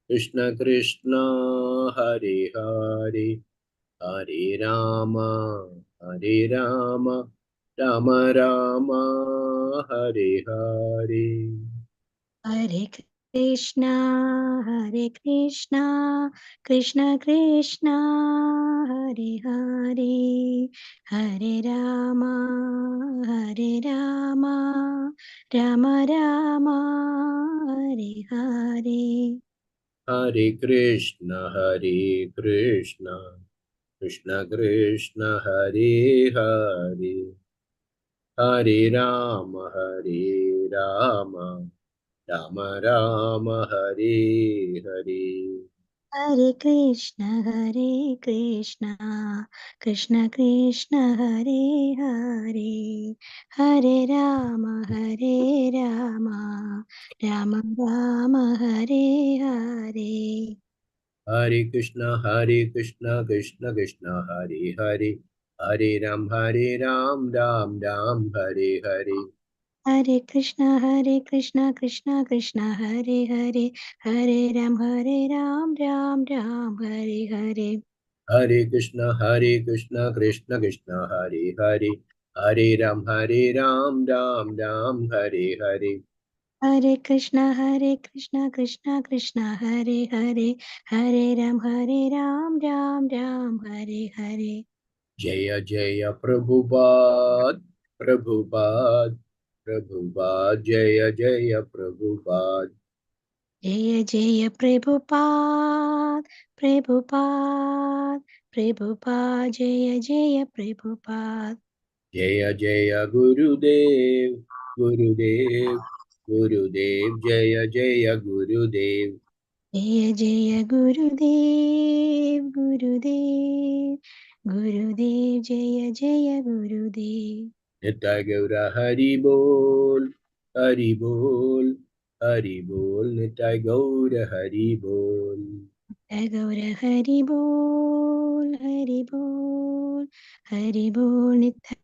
Krishna Krishna Hare Hare Hare Rama Hare Rama Rama Rama Hare Hare Hare Krishna, Hare Krishna, Krishna Krishna, Hare Hare, Hare Rama, Hare Rama, Rama Rama, Hare Hare. Hare Krishna Krishna Krishna Hare Hare Hare Rama Rama Rama Hare Hare Hare Krishna, Krishna Krishna, Hare Hare, Hare Rama, Rama Rama, Hare Hare. Hare Krishna Krishna Krishna Hare Hare Hare Ram Ram Ram Hare Hare Hare Krishna, Krishna Krishna, Hare Hare, Hare Ram, Ram Hare Hare. Hare Krishna Krishna Krishna Hare Hare Hare Ram Ram Ram Hare Hare Hare Krishna, Krishna Hare Hare, Hare Ram, Ram Hare Hare. Jaya Jaya Prabhupada Prabhupada Prabhupada Jaya Jaya Prabhupada Jaya Jaya Prabhupada, Prabhupada, Prabhupada, Jaya Jaya Prabhupada. Jaya Jaya Gurudev Gurudev Gurudev Jaya Jaya Gurudev Jaya Jaya Gurudev, Gurudev, Gurudev, Jaya Jaya Gurudev. Nitya Gaura Hari Bol Hari Bol Hari Bol Nitya Gaura Hari Bol Gaura Hari Bol, Hari Bol, Hari Bol, Nitya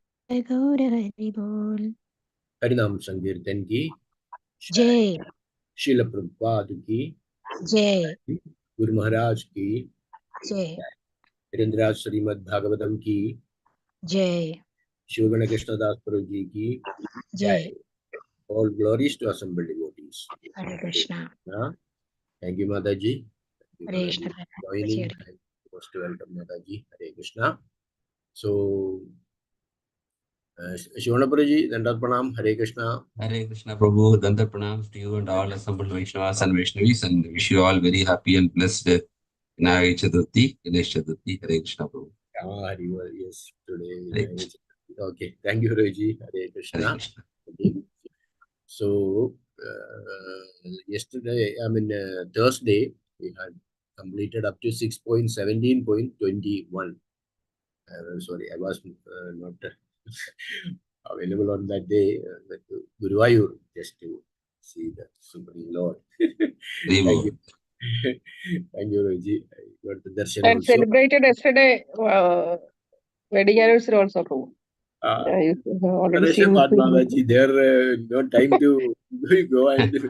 Gaura Hari Bol. Harinam Sankirtan ki Jai, Srila Prabhupada ki Jai, Guru Maharaj ki Jai, Virendra Srimad Bhagavatam ki Jai, Shivagana Krishna Das Prabhu ji ki Jai. Jai. All glories to assembled devotees. Hare Krishna. Thank you, Mataji. Thank you, Hare Mataji, Krishna. for joining. Most welcome, Mataji. Hare Krishna. So, Shivanapraji, Dandat Pranam, Hare Krishna. Hare Krishna Prabhu, Danda Pranams to you and all assembled Vaishnavas and Vaishnavis, and wish you all very happy and blessed Vinayak Chaturthi, Ganesh Chaturthi. Hare Krishna Prabhu. Yes, today. Hare Krishna. Okay, thank you, Roji. Hare Krishna. Hare Krishna. So, yesterday, Thursday, we had completed up to 6.17.21. Sorry, I was not available on that day, but Guruvayur, just to see the Supreme Lord. Thank you. Thank you, Roji. I got the darshan And also. celebrated yesterday wedding anniversary also. Too. Already seen There no time to go and in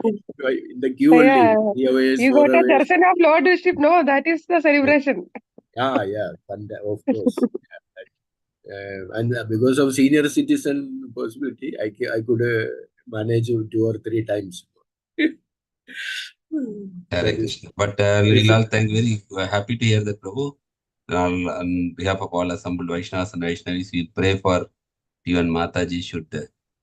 the queue only. yeah. 3 hours, You 4 got a hours. darshan of Lord Worship. No, that is the celebration. Yeah, of course. And because of senior citizen possibility, I could manage 2 or 3 times. Hare Krishna. But we'll all thank very happy to hear that Prabhu. All, on behalf of all assembled Vaishnavas and Vaishnavis, we'll pray for you and Mataji should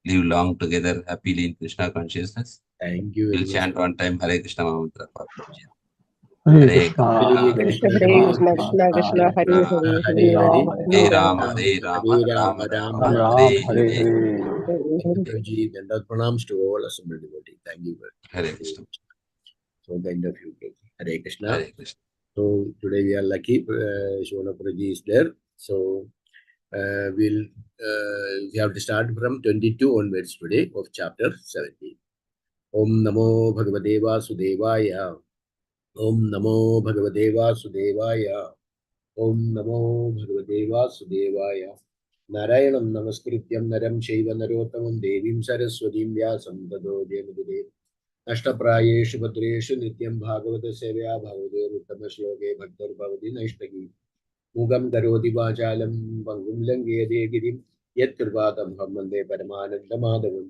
live long together happily in Krishna consciousness. Thank you very We'll much. chant one time Hare Krishna Mantra for Prabhuji. Hare Krishna, Hare Krishna, Krishna, Krishna, Krishna, Krishna, Hare Hare, Hare Hare, Hare Rama, Hare Rama, Rama Rama, Hare Hare. Thank you, Prabhuji. Dandat pranams to all assembled devotees. Thank you very much. Hare Krishna. So kind of you, Prabhuji. Hare Krishna. Hare Krishna. So today we are lucky. Shivana Prabhuji is there. So we have to start from 22 onwards today of chapter 17. Om Namo Bhagavate Vasudevaya. Om Namo Bhagavate Vasudevaya. Om Namo Bhagavate Vasudevaya. Narayanam Namaskrityam Naram Shaiva Narottamam Devim Saraswatim Vyasam Tado Jayamudire अष्टप्रायेषु भद्रेषु नित्यं भागवत सेवया भगवतेरुत्तमश्लोके भक्तिर्भवति नैष्ठगी मूगं करोति वाचालं पङ्गुं लङ्घयते गिरिं यत्कृपातमहं वन्दे परमानन्दमाधवं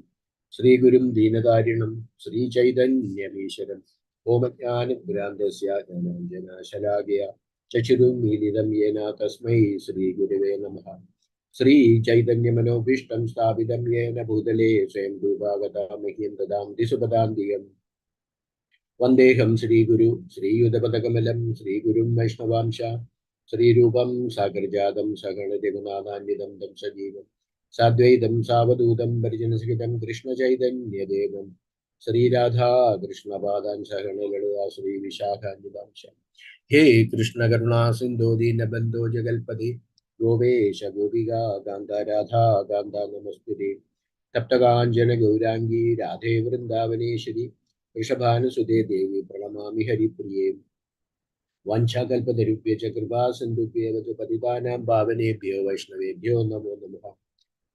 श्रीगुरुं दीनदारिणं श्रीचैतन्यमीश्वरम् ओमज्ञानविभ्रान्तस्य ज्ञानाञ्जनशलाकया चक्षुरुन्मीलितं येन तस्मै श्रीगुरवे नमः। श्रीचैतन्यमनोभीष्टं स्थापितं येन भूतले स्वयं रूपागता मह्यं ददाति सुपदान्तिकम् वन्देऽहं श्रीगुरु श्रीयुतपदकमलं श्रीगुरुं वैष्णवांश श्रीरूपं सागरजातं सगणरघुनाथान्वितं तं सजीवं साद्वैतं सावधूतं परिजनसहितं कृष्णचैतन्यदेवं श्रीराधा कृष्णपादान् सगणललिता श्रीविशाखान्वितांश हे कृष्णकरुणा सिन्धो दीनबन्धो जगल्पते गोपेश गोपिका कान्ता राधा कान्ता नमस्ते तप्तकाञ्चन गौरांगी राधे वृन्दावनेश्वरी वृषभानुसुते देवी प्रणमामि हरिप्रिये वाञ्छाकल्पतरुभ्य च कृपा सिन्धुभ्येव च पतितानां पावनेभ्यो वैष्णवेभ्यो नमो नमः।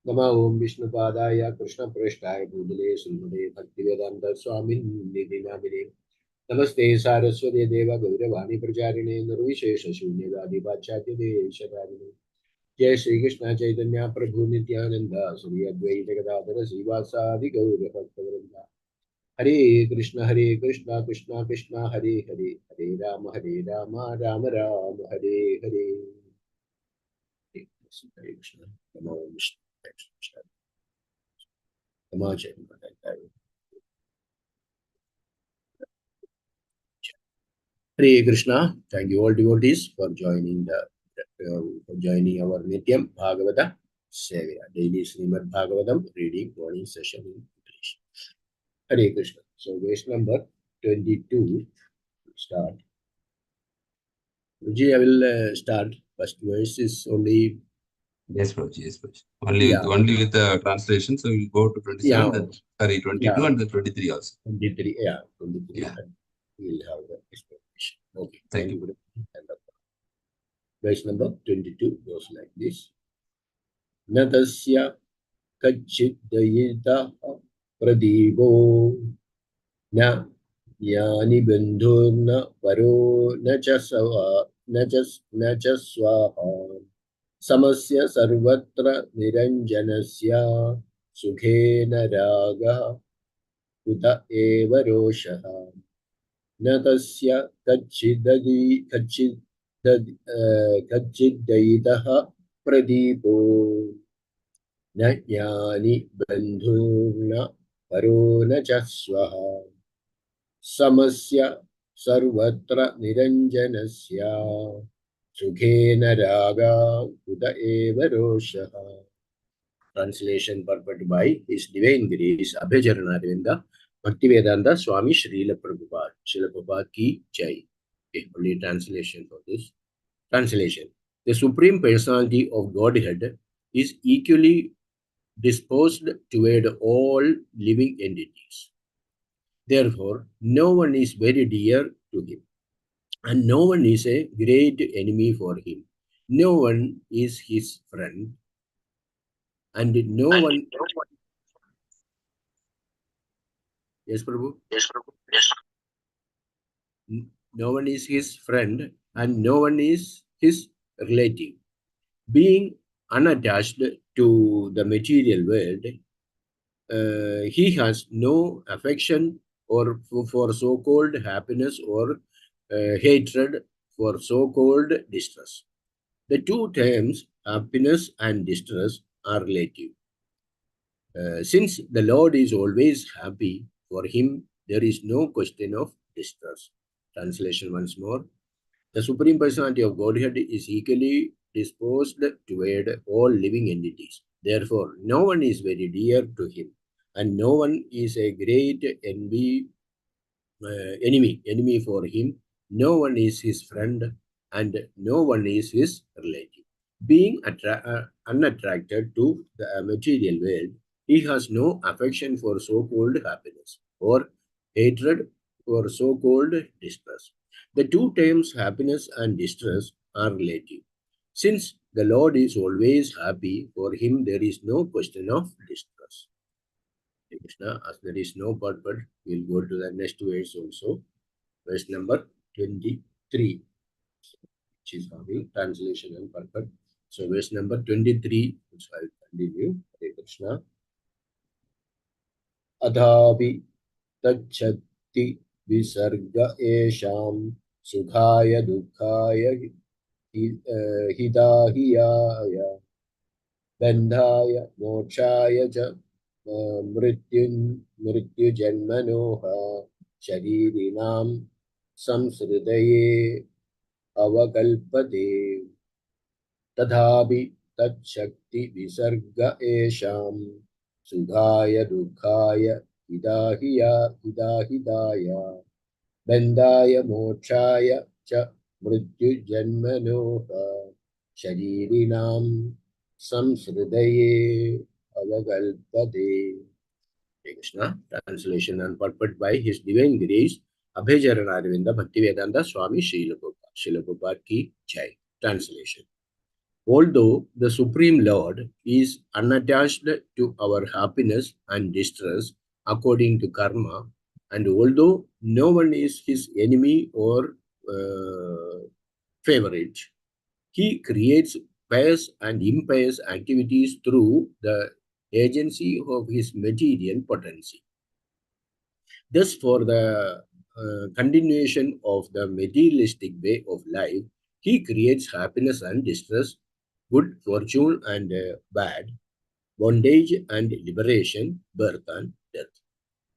नमः ओं विष्णुपादाय कृष्णप्रेष्ठाय भूतले श्रीमते भक्तिवेदान्त स्वामिन्निधि नामिने नमस्ते सारस्वते देव गौरवाणी प्रचारिणे निर्विशेषशून्यवादी पाश्चात्यदेशधारिणे जय श्री कृष्ण चैतन्य प्रभु नित्यानंद श्री अद्वैत गदाधर श्रीवासादि गौर भक्तवृंद हरे कृष्ण कृष्ण कृष्ण हरे हरे हरे राम राम राम हरे हरे। हरे कृष्ण नमो Vishnu Hare Krishna. Thank you all devotees for joining our Nityam Bhagavata Sevaya daily Srimad Bhagavatam reading morning session in English. Hare Krishna. So verse number 22. Start. Guruji, I will start. First verse is only. Yes, Prabhuji. Yes, Prabhuji. Only with the translation. So we'll go to 27. Yeah. Then, sorry, 22 and then 23 also. 23. Yeah. 23. Yeah. We'll have the explanation. Okay. Thank you. Verse number 22 goes like this. Natasya kachidayita pradipo na yani bandhurna paro na cha swaha samasya sarvatra niranjanasya sukhena raga uta eva roshaha natasya kachidayitah pradipo na yani bandhurna paro na cha swaha samasya sarvatra niranjanasya sukhena raga uta eva roshaha. Translation purported by His Divine Grace Abhajaranarinda Bhaktivedanta Swami Srila Prabhupada. Srila Prabhupada ki jai. Okay, only translation for this. Translation. The Supreme Personality of Godhead is equally disposed toward all living entities. Therefore, no one is very dear to him, and no one is a great enemy for him. No one is his friend, and no one. Yes, Prabhu. Yes, Prabhu. Yes. No one is his friend, and no one is his relative. Being unattached to the material world, he has no affection or for so-called happiness or hatred for so-called distress. The two terms, happiness and distress, are relative. Since the Lord is always happy, for him there is no question of distress. Translation once more. The Supreme Personality of Godhead is equally disposed toward all living entities. Therefore, no one is very dear to him, and no one is a great enemy for him. No one is his friend, and no one is his relative. Being unattracted to the material world, he has no affection for so-called happiness or hatred for so-called distress. The two terms happiness and distress are relative. Since the Lord is always happy, for him there is no question of distress. Krishna. As there is no purport, we'll go to the next verse also. Verse number 23, which is having translation and purport. So verse number 23, which I will continue. Hare Krishna. Adhavi tachati visarga esham sukaya dukkaya hidahiyaya bandhaya mokshaya ja mrityu janmanoha sharirinam samsridaye avakalpate tadhapi tachakti visarga esham sudhaya dukkaya hidahidaya bandhaya mokshaya cha mrityu janmanoha sharirinam samsridaye avakalpate. Krishna. Translation and purport by His Divine Grace Abhajaran Aravinda Bhaktivedanta Swami Srila Prabhupada ki Jai. Translation. Although the Supreme Lord is unattached to our happiness and distress according to karma, and although no one is his enemy or favorite, he creates pious and impious activities through the agency of his material potency. Thus, for the continuation of the materialistic way of life, he creates happiness and distress, good fortune and bad, bondage and liberation, birth and death.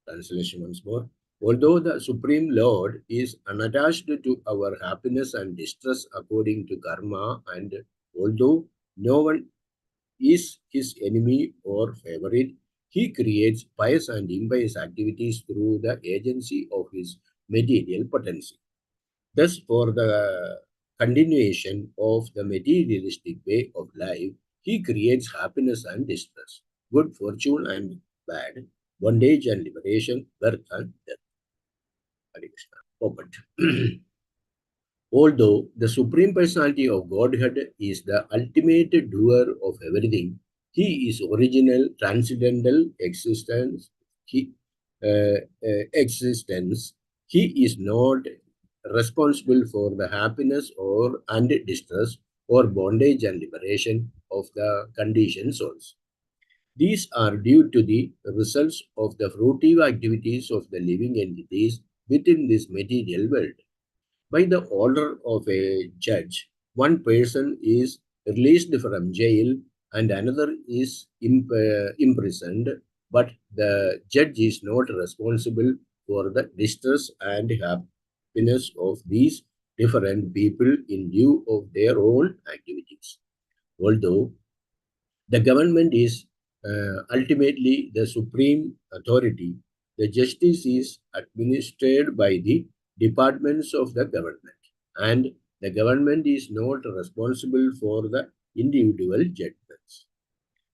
Translation once more. Although the Supreme Lord is unattached to our happiness and distress according to karma, and although no one is his enemy or favorite, he creates pious and impious activities through the agency of his material potency. Thus, for the continuation of the materialistic way of life, he creates happiness and distress, good fortune and bad, bondage and liberation, birth and death. Hare Krishna. Open. Although the Supreme Personality of Godhead is the ultimate doer of everything, he is original, transcendental existence. He is not responsible for the happiness or and distress or bondage and liberation of the conditioned souls. These are due to the results of the fruitive activities of the living entities within this material world. By the order of a judge, one person is released from jail and another is imprisoned, but the judge is not responsible for the distress and happiness of these different people in view of their own activities. Although the government is ultimately the supreme authority, the justice is administered by the departments of the government, and the government is not responsible for the individual judgments.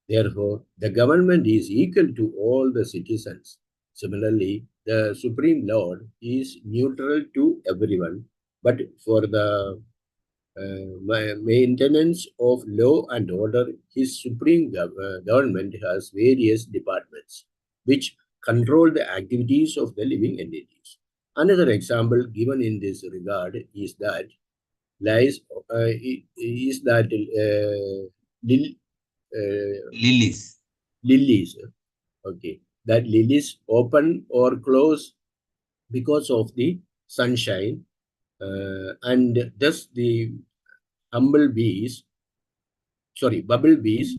Therefore, the government is equal to all the citizens. Similarly, the Supreme Lord is neutral to everyone, but for the maintenance of law and order, his supreme government has various departments which control the activities of the living entities. Another example given in this regard is that lilies. Lilies. Okay, that lilies open or close because of the sunshine, and thus the bumblebees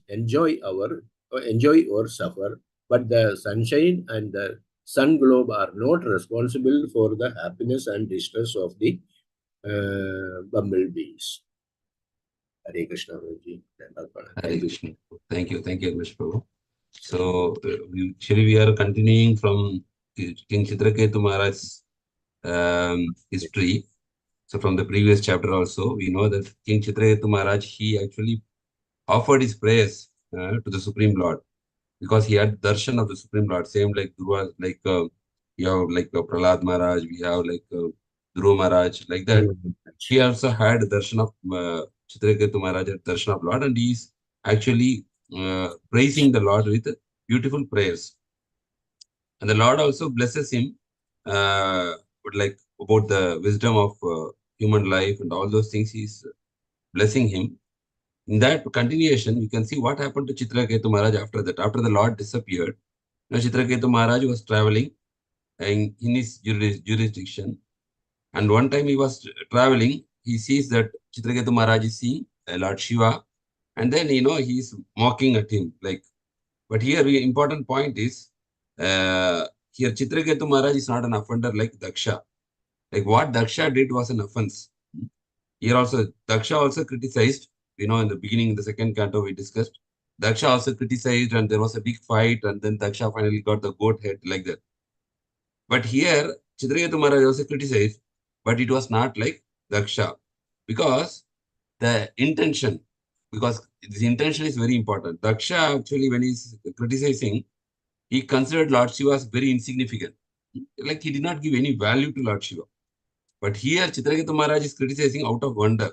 enjoy or suffer, but the sunshine and the sun globe are not responsible for the happiness and distress of the bumblebees. Hare Krishna. Hare Krishna. Thank you, Mr. Prabhu. So, we are continuing from King Citraketu Maharaj's history. So, from the previous chapter also, we know that King Citraketu Maharaj, he actually offered his prayers to the Supreme Lord because he had darshan of the Supreme Lord. Same like Dhruva, like you have like Prahlad Maharaj, we have like Dhruva Maharaj, like that. He also had darshan of Citraketu Maharaj, darshan of Lord, and he is actually praising the Lord with beautiful prayers. And the Lord also blesses him, like about the wisdom of human life and all those things. He's blessing him. In that continuation, we can see what happened to Citraketu Maharaj after that. After the Lord disappeared, Citraketu Maharaj was traveling in his jurisdiction. And one time he was traveling, he sees that Citraketu Maharaj is seeing Lord Shiva. And then, he's mocking at him. But here, the important point is, here Citraketu Maharaj is not an offender like Daksha. Like what Daksha did was an offense. Here also, Daksha also criticized. In the beginning, in the second canto, we discussed. Daksha also criticized, and there was a big fight, and then Daksha finally got the goat head, like that. But here, Citraketu Maharaj also criticized, but it was not like Daksha. Because the intention, because this intention is very important. Daksha, actually, when he's criticizing, he considered Lord Shiva as very insignificant. Like he did not give any value to Lord Shiva. But here, Citraketu Maharaj is criticizing out of wonder.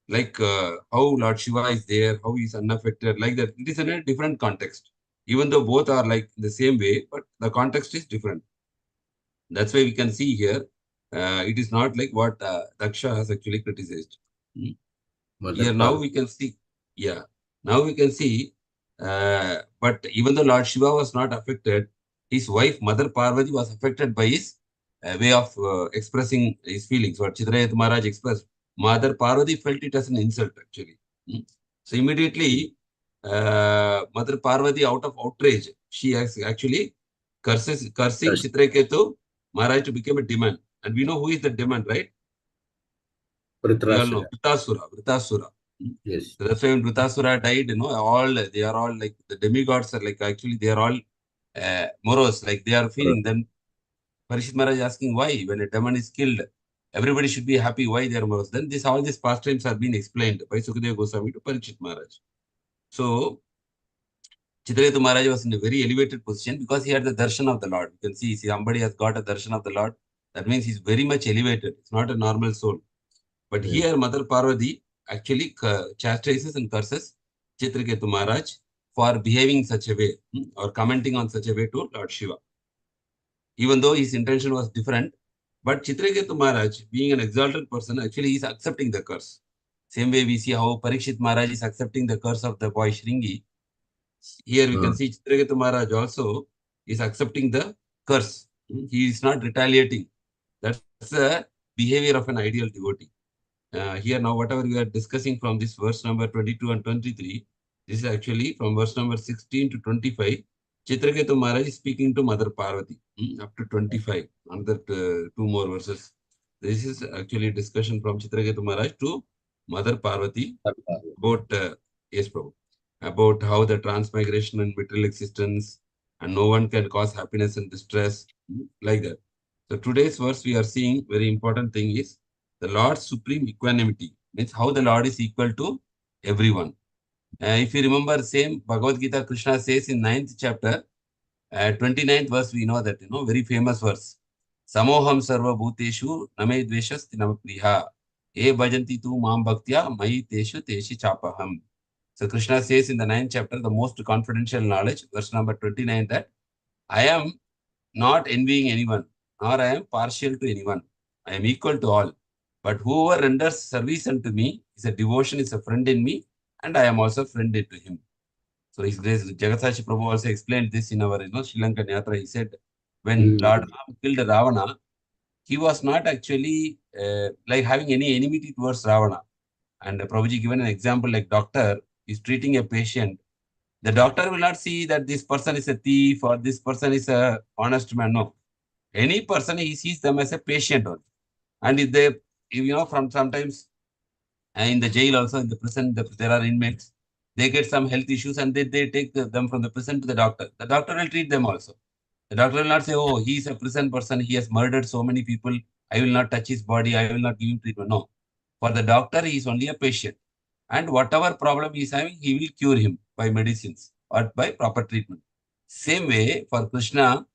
Like how Lord Shiva is there, how he is unaffected, like that. It is in a different context. Even though both are like the same way, but the context is different. That's why we can see here, it is not like what Daksha has actually criticized. Here now we can see, now we can see, but even though Lord Shiva was not affected, his wife, Mother Pārvatī, was affected by his way of expressing his feelings. What Citraketu Maharaj expressed, Mother Pārvatī felt it as an insult, actually. So immediately, Mother Pārvatī, out of outrage, she has actually cursing Citraketu Maharaj to become a demon. And we know who is the demon, right? We all know, Vritasura. Yes. So that's why when Vritasura died, they are all like, the demigods are like, actually, they are all morose, like they are feeling. Then Parikshit Maharaj asking why, when a demon is killed, everybody should be happy, why they are morose. Then all these pastimes are being explained by Sukadeva Goswami to Parikshit Maharaj. So, Citraketu Maharaj was in a very elevated position because he had the darshan of the Lord. You can see somebody has got a darshan of the Lord. That means he's very much elevated. It's not a normal soul. But here, Mother Pārvatī actually chastises and curses Citraketu Maharaj for behaving in such a way or commenting on such a way to Lord Shiva. Even though his intention was different, but Citraketu Maharaj, being an exalted person, actually is accepting the curse. Same way we see how Parikshit Maharaj is accepting the curse of the boy Shringi. Here we can see Citraketu Maharaj also is accepting the curse. He is not retaliating. That's the behavior of an ideal devotee. Here now, whatever we are discussing from this verse number 22 and 23, this is actually from verse number 16 to 25. Citraketu Maharaj is speaking to Mother Pārvatī up to 25. Another two more verses. This is actually a discussion from Citraketu Maharaj to Mother Pārvatī about yes, Prabhu, about how the transmigration and material existence and no one can cause happiness and distress, like that. So today's verse we are seeing very important thing is the Lord's supreme equanimity, means how the Lord is equal to everyone. If you remember, same Bhagavad Gita, Krishna says in 9th chapter, 29th verse, we know that, very famous verse. Samoham sarva bhuteshu name dveshasti namapriha e bhajanti tu mam bhaktya mai teshu teshi chapaham. So Krishna says in the 9th chapter, the most confidential knowledge, verse number 29, that I am not envying anyone, nor I am partial to anyone. I am equal to all. But whoever renders service unto me is a devotion, is a friend in me, and I am also a friend to him. So His Grace Jagatsashi Prabhu also explained this in our Sri Lankan Yatra. He said, when Lord Ram killed Ravana, he was not actually like having any enmity towards Ravana. And Prabhuji given an example like doctor is treating a patient. The doctor will not see that this person is a thief or this person is a honest man. No. Any person, he sees them as a patient only. And if they, from sometimes in the jail also, in the prison, there are inmates, they get some health issues and they take them from the prison to the doctor. The doctor will treat them also. The doctor will not say, oh, he is a prison person, he has murdered so many people, I will not touch his body, I will not give him treatment. No. For the doctor, he is only a patient. And whatever problem he is having, he will cure him by medicines or by proper treatment. Same way, for Krishna,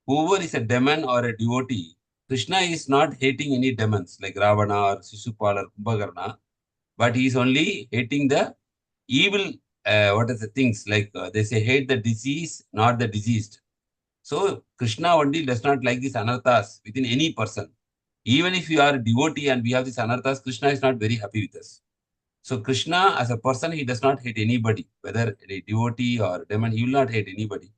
whoever is a demon or a devotee, Krishna is not hating any demons like Ravana or Sisupal or Kumbhakarna, but he is only hating the evil, things like they say, hate the disease, not the diseased. So Krishna only does not like these anarthas within any person. Even if you are a devotee and we have these anarthas, Krishna is not very happy with us. So Krishna as a person, he does not hate anybody, whether a devotee or demon, he will not hate anybody.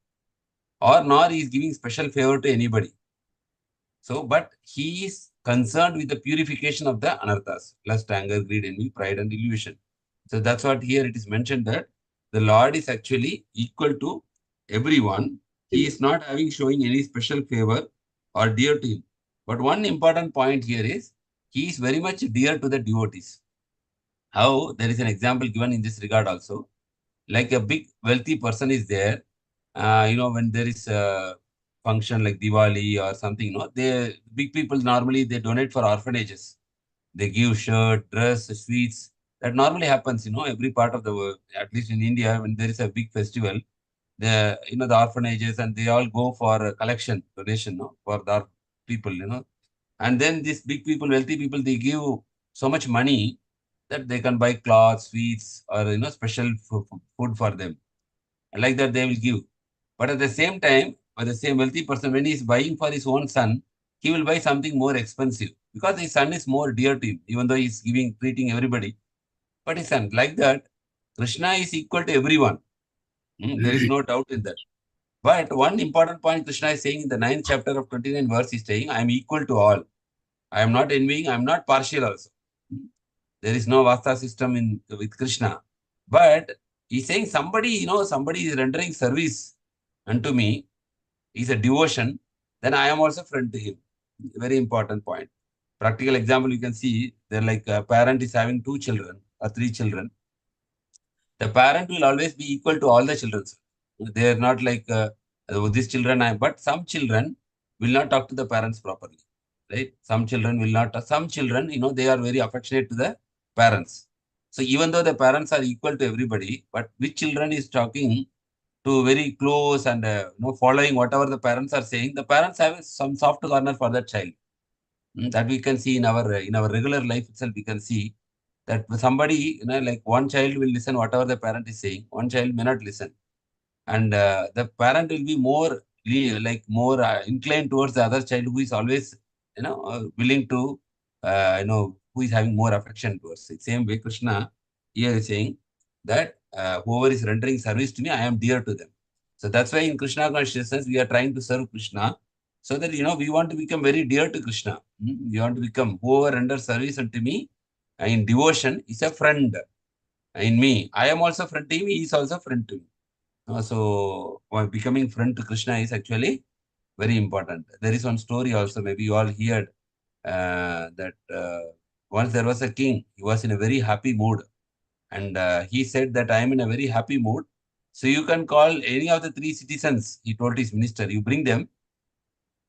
Or nor he is giving special favor to anybody. So, but he is concerned with the purification of the anarthas, lust, anger, greed, envy, pride, and illusion. So that's what here it is mentioned that the Lord is actually equal to everyone. He is not showing any special favor or dear to him. But one important point here is he is very much dear to the devotees. How there is an example given in this regard also. Like a big wealthy person is there, when there is a function like Diwali or something, they big people normally they donate for orphanages. They give shirt, dress, sweets. That normally happens, every part of the world. At least in India, when there is a big festival, the orphanages and they all go for a collection donation, for the people, And then these big people, wealthy people, they give so much money that they can buy clothes, sweets, or special food for them. Like that they will give. But at the same time, for the same wealthy person, when he is buying for his own son, he will buy something more expensive because his son is more dear to him, even though he is treating everybody. But his son, like that, Krishna is equal to everyone. There is no doubt in that. But one important point Krishna is saying in the 9th chapter of 29 verse, he is saying, I am equal to all. I am not envying, I am not partial also. There is no Vasta system with Krishna. But he's saying somebody is rendering service unto me, is a devotion, then I am also friend to him. Very important point. Practical example, you can see, they're like a parent is having 2 children or 3 children. The parent will always be equal to all the children. They are not like these children, but some children will not talk to the parents properly. Right? Some children will not. Some children, they are very affectionate to the parents. So even though the parents are equal to everybody, but which children is talking to very close and following whatever the parents are saying, the parents have some soft corner for that child. That we can see in our regular life itself. We can see that somebody, like one child will listen whatever the parent is saying, one child may not listen, and the parent will be more inclined towards the other child who is always willing to who is having more affection towards it. Same way Krishna here is saying that whoever is rendering service to me, I am dear to them. So that's why in Krishna consciousness we are trying to serve Krishna, so that we want to become very dear to Krishna. We want to become whoever renders service unto me in devotion is a friend in me. I am also friend to him, he is also friend to me. So becoming friend to Krishna is actually very important. There is one story also, maybe you all heard, that once there was a king. He was in a very happy mood, and he said that I am in a very happy mood. So you can call any of the 3 citizens, he told his minister, you bring them,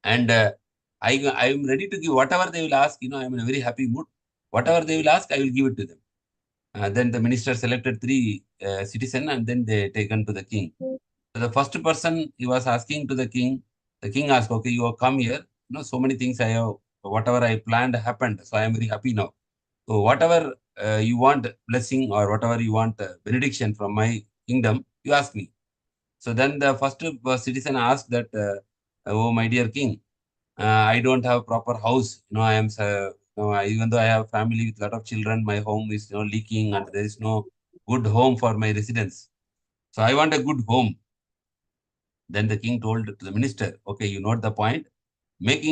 and I am ready to give whatever they will ask. I am in a very happy mood. Whatever they will ask, I will give it to them. Then the minister selected 3 citizens, and then they taken to the king. So the first person he was asking to the king asked, okay, you have come here. So many things whatever I planned happened. So I am very happy now. So whatever you want blessing or whatever you want benediction from my kingdom, you ask me. So then the first citizen asked that, oh, my dear king, I don't have proper house. I am, even though I have family with a lot of children, my home is leaking and there is no good home for my residence. So I want a good home. Then the king told to the minister, okay, you note the point, build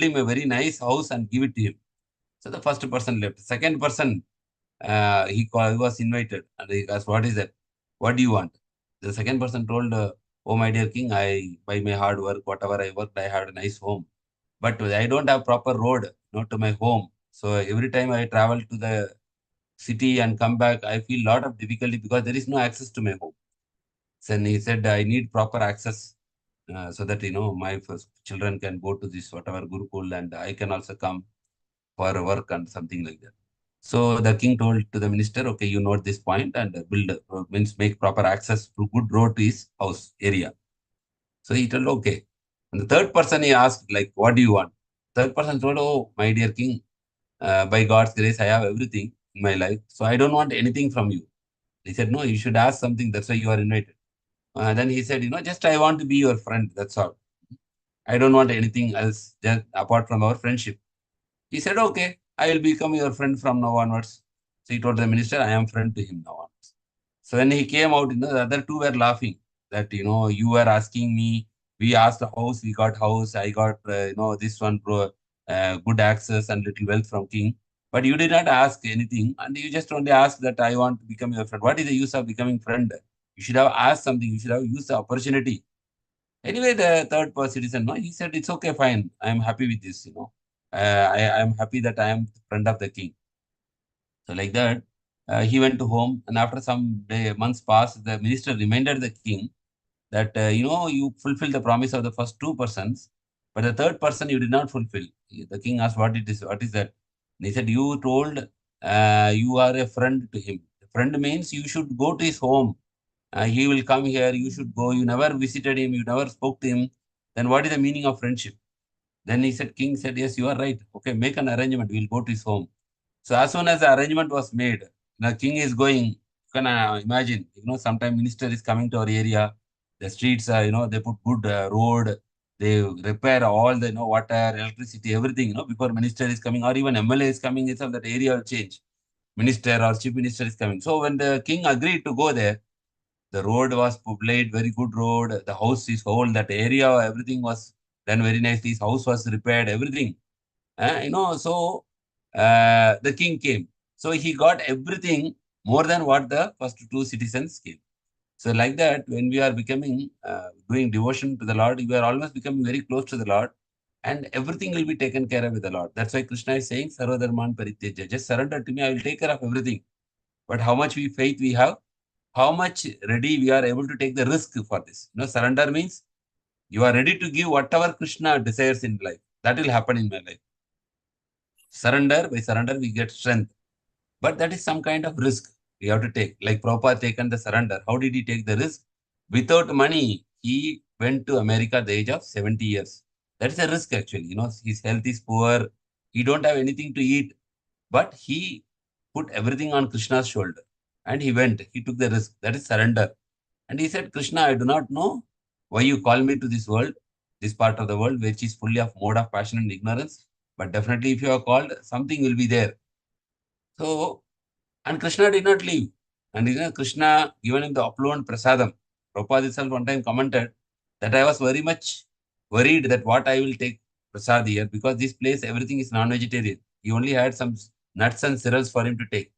him a very nice house and give it to him. So the first person left. Second person, he was invited and he asked, what is that? What do you want? The second person told, oh, my dear king, by my hard work, whatever I worked, I had a nice home. But I don't have proper road to my home. So every time I travel to the city and come back, I feel a lot of difficulty because there is no access to my home. Then he said, I need proper access so that, my children can go to this whatever Gurukul and I can also come for work and something like that. So the king told to the minister, okay, you note this point and means make proper access to good road to his house area. So he told, okay. And the third person he asked, like, what do you want? Third person told, oh, my dear king, by God's grace, I have everything in my life. So I don't want anything from you. He said, no, you should ask something. That's why you are invited. Then he said, just I want to be your friend. That's all. I don't want anything else just apart from our friendship. He said, okay, I will become your friend from now onwards. So he told the minister, I am friend to him now onwards. So when he came out, the other two were laughing that, you were asking me, we asked the house, we got house, I got, this one, good access and little wealth from king. But you did not ask anything, and you just only asked that I want to become your friend. What is the use of becoming friend? You should have asked something. You should have used the opportunity. Anyway, the third citizen, no, he said, it's okay, fine. I am happy with this, I am happy that I am friend of the king. So like that, he went to home, and after some months passed, the minister reminded the king that, you fulfilled the promise of the first two persons, but the third person you did not fulfill. The king asked, what is that? And he said, you told you are a friend to him. Friend means you should go to his home. He will come here, you should go. You never visited him, you never spoke to him. Then what is the meaning of friendship? Then king said, yes, you are right. Okay, make an arrangement. We'll go to his home. So as soon as the arrangement was made, the king is going. You can imagine, sometime minister is coming to our area. The streets are, they put good road. They repair all the, water, electricity, everything, before minister is coming, or even MLA is coming, it's that area will change. Minister or chief minister is coming. So when the king agreed to go there, the road was laid, very good road. The house is whole. That area, everything was done very nicely. His house was repaired, everything. So the king came. So he got everything more than what the first two citizens came. So like that, when we are becoming, doing devotion to the Lord, we are always becoming very close to the Lord, and everything will be taken care of with the Lord. That's why Krishna is saying, Sarvadharman Parityaja. Just surrender to me, I will take care of everything. But how much faith we have, how much ready we are able to take the risk for this. Surrender means you are ready to give whatever Krishna desires in life. That will happen in my life. Surrender, by surrender, we get strength. But that is some kind of risk we have to take. Like Prabhupada taken the surrender. How did he take the risk? Without money, he went to America at the age of 70 years. That is a risk actually. His health is poor. He don't have anything to eat. But he put everything on Krishna's shoulder. And he went. He took the risk. That is surrender. And he said, Krishna, I do not know why you call me to this world, this part of the world, which is fully of mode of passion and ignorance. But definitely, if you are called, something will be there. So, and Krishna did not leave. And Krishna given him the opulent prasadam. Prabhupada itself one time commented that I was very much worried that what I will take prasad here, because this place, everything is non-vegetarian. He only had some nuts and cereals for him to take.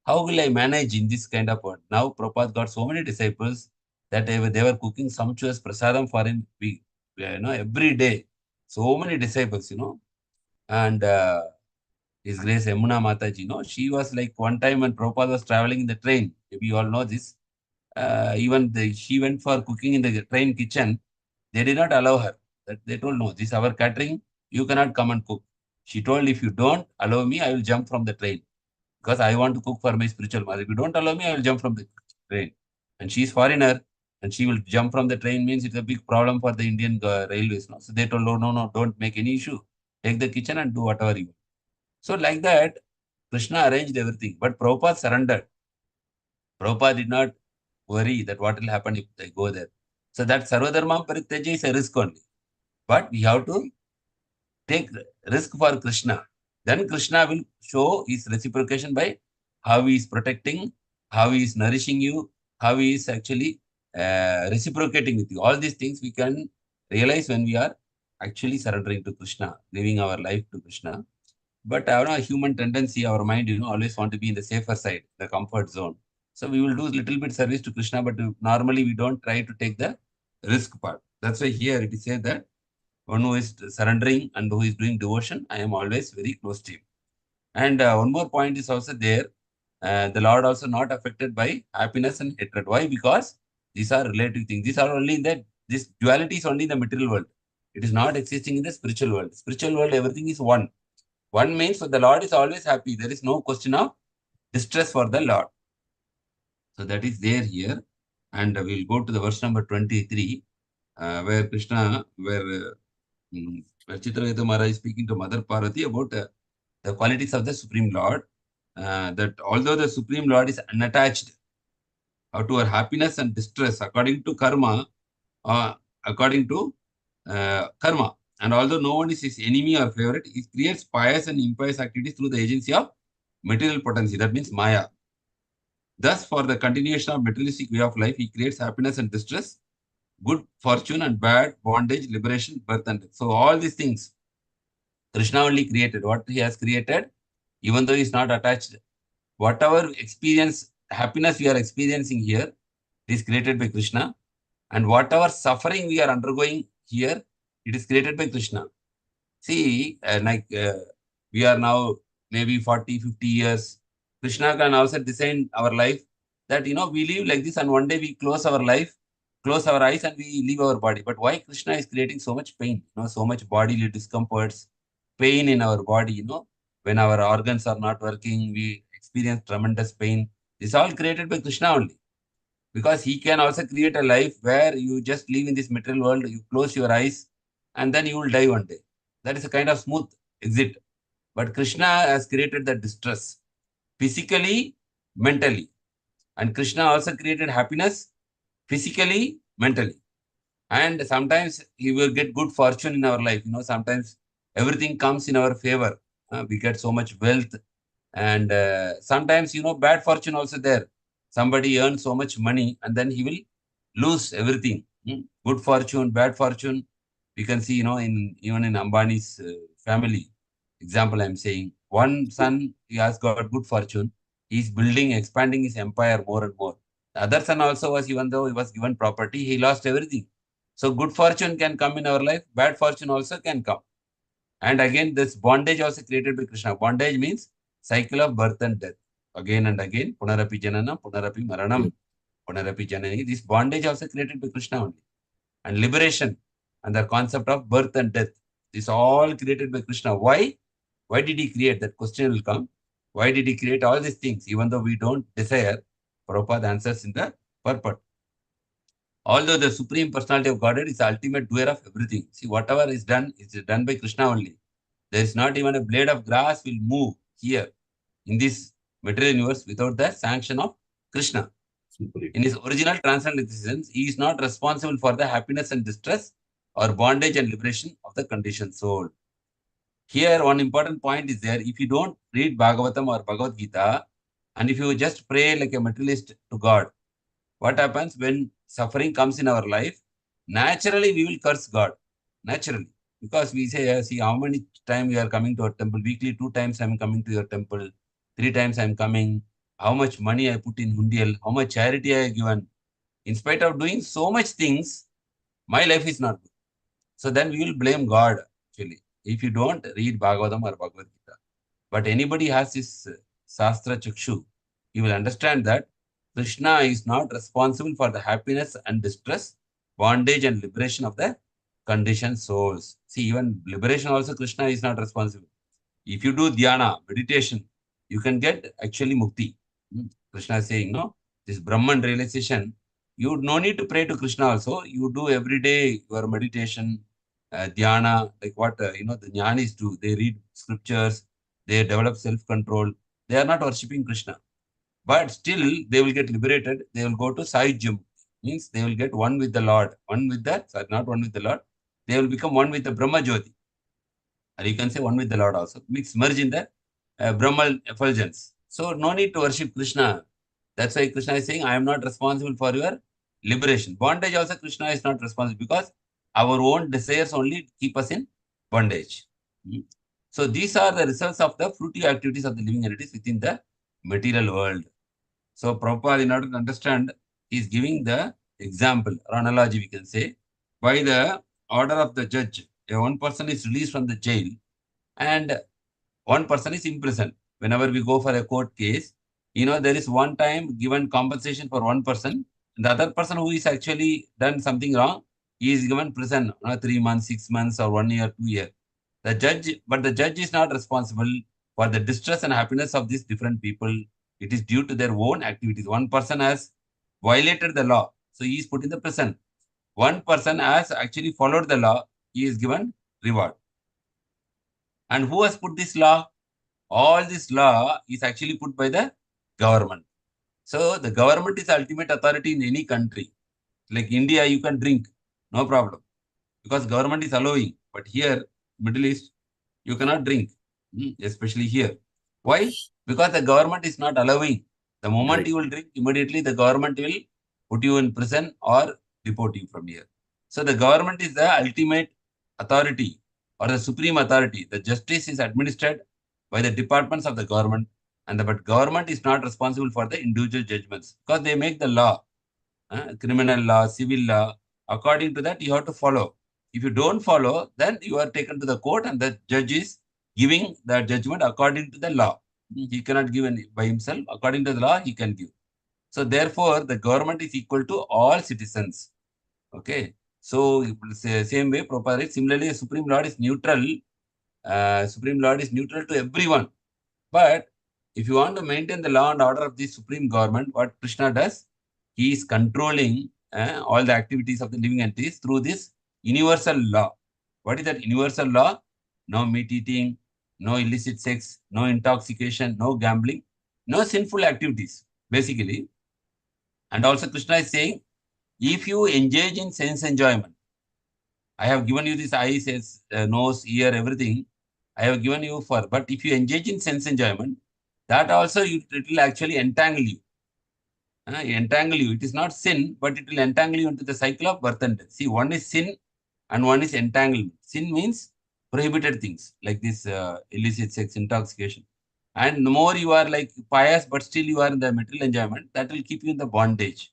How will I manage in this kind of world? Now, Prabhupada got so many disciples that they were cooking sumptuous prasadam for him every day. So many disciples, and His Grace Yamuna Mataji, she was like one time when Prabhupada was traveling in the train. Maybe you all know this. She went for cooking in the train kitchen. They did not allow her. They told, no, this is our catering. You cannot come and cook. She told, if you don't allow me, I will jump from the train, because I want to cook for my spiritual mother. If you don't allow me, I will jump from the train. And she is foreigner, and she will jump from the train means it's a big problem for the Indian railways. So they told, no, don't make any issue. Take the kitchen and do whatever you want. So like that, Krishna arranged everything. But Prabhupada surrendered. Prabhupada did not worry that what will happen if they go there. So that Sarvadharma Parityaja is a risk only. But we have to take risk for Krishna. Then Krishna will show his reciprocation by how he is protecting, how he is nourishing you, how he is actually reciprocating with you. All these things we can realize when we are actually surrendering to Krishna, living our life to Krishna. But our human tendency, our mind, always want to be in the safer side, the comfort zone. So we will do a little bit service to Krishna, but normally we don't try to take the risk part. That's why here it is said that one who is surrendering and who is doing devotion, I am always very close to him. And one more point is also there. The Lord also not affected by happiness and hatred. Why? Because these are relative things. These are only in this duality is only in the material world. It is not existing in the spiritual world. Spiritual world, everything is one. One means the Lord is always happy. There is no question of distress for the Lord. So that is there here. And we'll go to the verse number 23, where Citraketu Maharaj is speaking to Mother Pārvatī about the qualities of the Supreme Lord. That although the Supreme Lord is unattached to our happiness and distress according to karma, according to karma. And although no one is his enemy or favorite, he creates pious and impious activities through the agency of material potency. That means Maya. Thus, for the continuation of materialistic way of life, he creates happiness and distress, good fortune and bad, bondage, liberation, birth and death. So all these things, Krishna only created. What he has created, even though he is not attached, whatever experience, happiness we are experiencing here, is created by Krishna. And whatever suffering we are undergoing here, it is created by Krishna. See, we are now maybe 40, 50 years. Krishna can also design our life that, we live like this and one day we close our life, close our eyes and we leave our body. But why Krishna is creating so much pain, so much bodily discomforts, pain in our body, when our organs are not working, we experience tremendous pain. This is all created by Krishna only. Because he can also create a life where you just live in this material world, you close your eyes and then you will die one day. That is a kind of smooth exit. But Krishna has created the distress, physically, mentally. And Krishna also created happiness, physically, mentally. And sometimes he will get good fortune in our life. Sometimes everything comes in our favor. We get so much wealth. And sometimes, bad fortune also there. Somebody earns so much money and then he will lose everything. Good fortune, bad fortune. We can see, even in Ambani's family, example I'm saying, one son, he has got good fortune. He's building, expanding his empire more and more. The other son also was, even though he was given property, he lost everything. So good fortune can come in our life, bad fortune also can come. And again, this bondage also created by Krishna. Bondage means cycle of birth and death. Again and again, punarapi janana, punarapi maranam, punarapi janani. This bondage also created by Krishna only. And liberation and the concept of birth and death. This all created by Krishna. Why? Why did he create? That question will come. Why did he create all these things? Even though we don't desire, Prabhupada answers in the purport. Although the Supreme Personality of Godhead is the ultimate doer of everything. See, whatever is done by Krishna only. There is not even a blade of grass will move here in this material universe without the sanction of Krishna. In his original transcendental existence, he is not responsible for the happiness and distress or bondage and liberation of the conditioned soul. Here, one important point is there. If you don't read Bhagavatam or Bhagavad Gita, and if you just pray like a materialist to God, what happens when suffering comes in our life? Naturally, we will curse God. Naturally. Because we say, see, how many times we are coming to our temple? Weekly, 2 times I am coming to your temple. 3 times I am coming. How much money I put in Hundial? How much charity I have given? In spite of doing so much things, my life is not good. So then we will blame God, actually, if you don't read Bhagavatam or Bhagavad Gita. But anybody has this Sastra Chakshu, he will understand that Krishna is not responsible for the happiness and distress, bondage and liberation of the conditioned souls. See, even liberation also Krishna is not responsible. If you do dhyana, meditation, you can get actually mukti. Krishna is saying, no, this Brahman realization, you no need to pray to Krishna also. You do every day your meditation, dhyana, like what, the jnanis do. They read scriptures, they develop self-control. They are not worshipping Krishna. But still, they will get liberated. They will go to Sahyajam. Means they will get one with the Lord. Not one with the Lord. They will become one with the Brahma Jyoti. Or you can say one with the Lord also. Merge in the Brahman effulgence. So no need to worship Krishna. That's why Krishna is saying, I am not responsible for your liberation. Bondage also Krishna is not responsible because our own desires only keep us in bondage. So these are the results of the fruitive activities of the living entities within the material world. So Prabhupada, in order to understand, is giving the example or analogy, we can say, by the order of the judge. One person is released from the jail and one person is imprisoned. Whenever we go for a court case, there is one time given compensation for one person. The other person who is actually done something wrong, he is given prison, 3 months, 6 months, or 1 year, 2 years. The judge is not responsible for the distress and happiness of these different people. It is due to their own activities. One person has violated the law, so he is put in the prison. One person has actually followed the law, he is given reward. And who has put this law? All this law is actually put by the government. So the government is ultimate authority in any country. Like India, you can drink, no problem. because government is allowing. But here, Middle East, you cannot drink, especially here. Why? Because the government is not allowing. The moment you will drink, immediately the government will put you in prison or deport you from here. So the government is the ultimate authority or the supreme authority. The justice is administered by the departments of the government, and but government is not responsible for the individual judgments because they make the law, criminal law, civil law. According to that, you have to follow. If you don't follow, then you are taken to the court and the judge is giving the judgment according to the law. He cannot give any by himself. According to the law, he can give. So therefore, the government is equal to all citizens. Okay. So same way, Prabhupada, similarly, the Supreme Lord is neutral. Supreme Lord is neutral to everyone. But if you want to maintain the law and order of the Supreme Government, what Krishna does, he is controlling all the activities of the living entities through this universal law. What is that universal law? No meat eating, no illicit sex, no intoxication, no gambling, no sinful activities, basically. And also Krishna is saying, if you engage in sense enjoyment, I have given you this eyes, nose, ear, everything. I have given you for, but if you engage in sense enjoyment, that also it will actually entangle you. Entangle you. It is not sin, but it will entangle you into the cycle of birth and death. See, one is sin and one is entanglement. Sin means prohibited things like this illicit sex, intoxication. And the more you are like pious, but still you are in the material enjoyment, that will keep you in the bondage.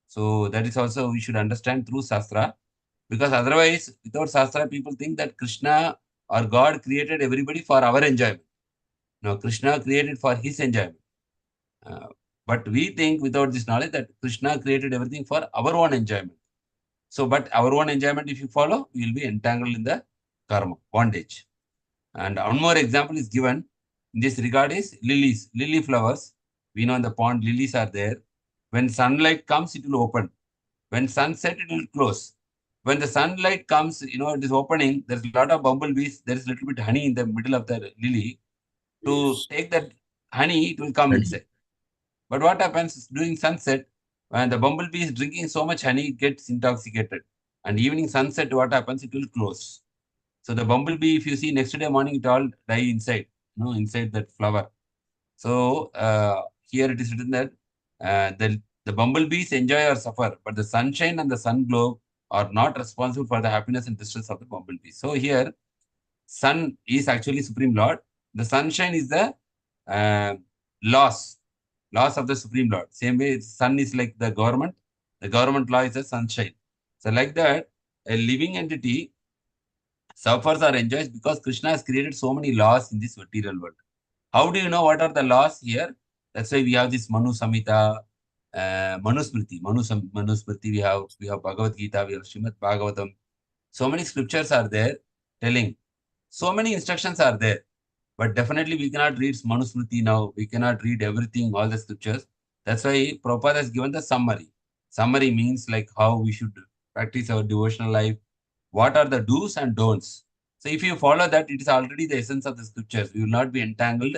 So that is also we should understand through Shastra. Because otherwise, without Shastra, people think that Krishna or God created everybody for our enjoyment. No, Krishna created for his enjoyment. But we think without this knowledge that Krishna created everything for our own enjoyment. So, but our own enjoyment, if you follow, you will be entangled in the karma, bondage. And one more example is given in this regard is lilies, lily flowers. We know in the pond, lilies are there. When sunlight comes, it will open. When sunset, it will close. When the sunlight comes, it is opening, there's a lot of bumblebees, there is a little bit honey in the middle of the lily. To take that honey, it will come inside. But what happens during sunset, when the bumblebee is drinking so much honey, it gets intoxicated. And evening sunset, what happens? It will close. So the bumblebee, if you see next day morning, it all die inside, inside that flower. So here it is written that the bumblebees enjoy or suffer, but the sunshine and the sun glow are not responsible for the happiness and distress of the bumblebee. So here, sun is actually Supreme Lord. The sunshine is the laws of the Supreme Lord. Same way, sun is like the government law is the sunshine. So like that, a living entity suffers or enjoys because Krishna has created so many laws in this material world. How do you know what are the laws here? That's why we have this Manu Samhita, Manusmriti. Manusmriti, we have Bhagavad Gita, we have Srimad Bhagavatam. So many scriptures are there telling. So many instructions are there. But definitely we cannot read Manusmriti now. We cannot read everything, all the scriptures. That's why Prabhupada has given the summary. Summary means like how we should practice our devotional life. What are the do's and don'ts? So if you follow that, it is already the essence of the scriptures. We will not be entangled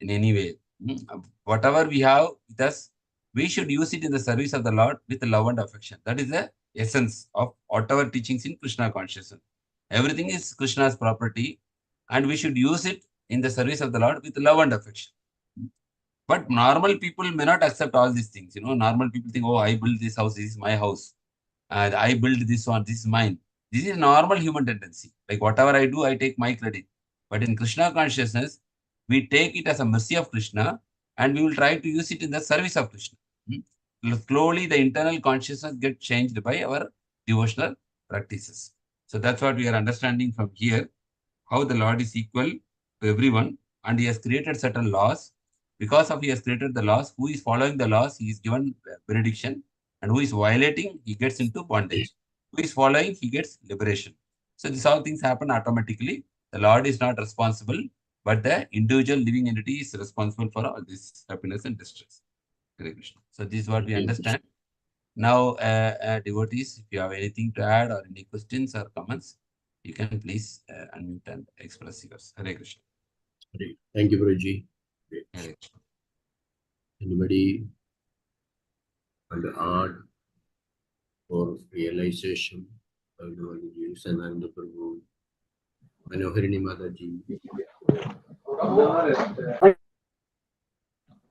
in any way. Whatever we have with us, we should use it in the service of the Lord with love and affection. That is the essence of whatever teachings in Krishna consciousness. Everything is Krishna's property, and we should use it in the service of the Lord with love and affection. But normal people may not accept all these things. Normal people think, oh, I built this house, this is my house. I built this one, this is mine. This is normal human tendency. Like whatever I do, I take my credit. But in Krishna consciousness, we take it as a mercy of Krishna and we will try to use it in the service of Krishna. Slowly, the internal consciousness gets changed by our devotional practices. So that's what we are understanding from here, how the Lord is equal to everyone and he has created certain laws. Because of he has created the laws, who is following the laws, he is given benediction, and who is violating, he gets into bondage. Who is following, he gets liberation. So these all things happen automatically. The Lord is not responsible, but the individual living entity is responsible for all this happiness and distress. Hare Krishna. So this is what we understand. Now, devotees, if you have anything to add or any questions or comments, you can please unmute and express yours. Hare Krishna. Thank you, Guruji. Hare Krishna. Anybody want to add for realization Bhagavatam, Sananda Prabhu, Manoharini Mataji.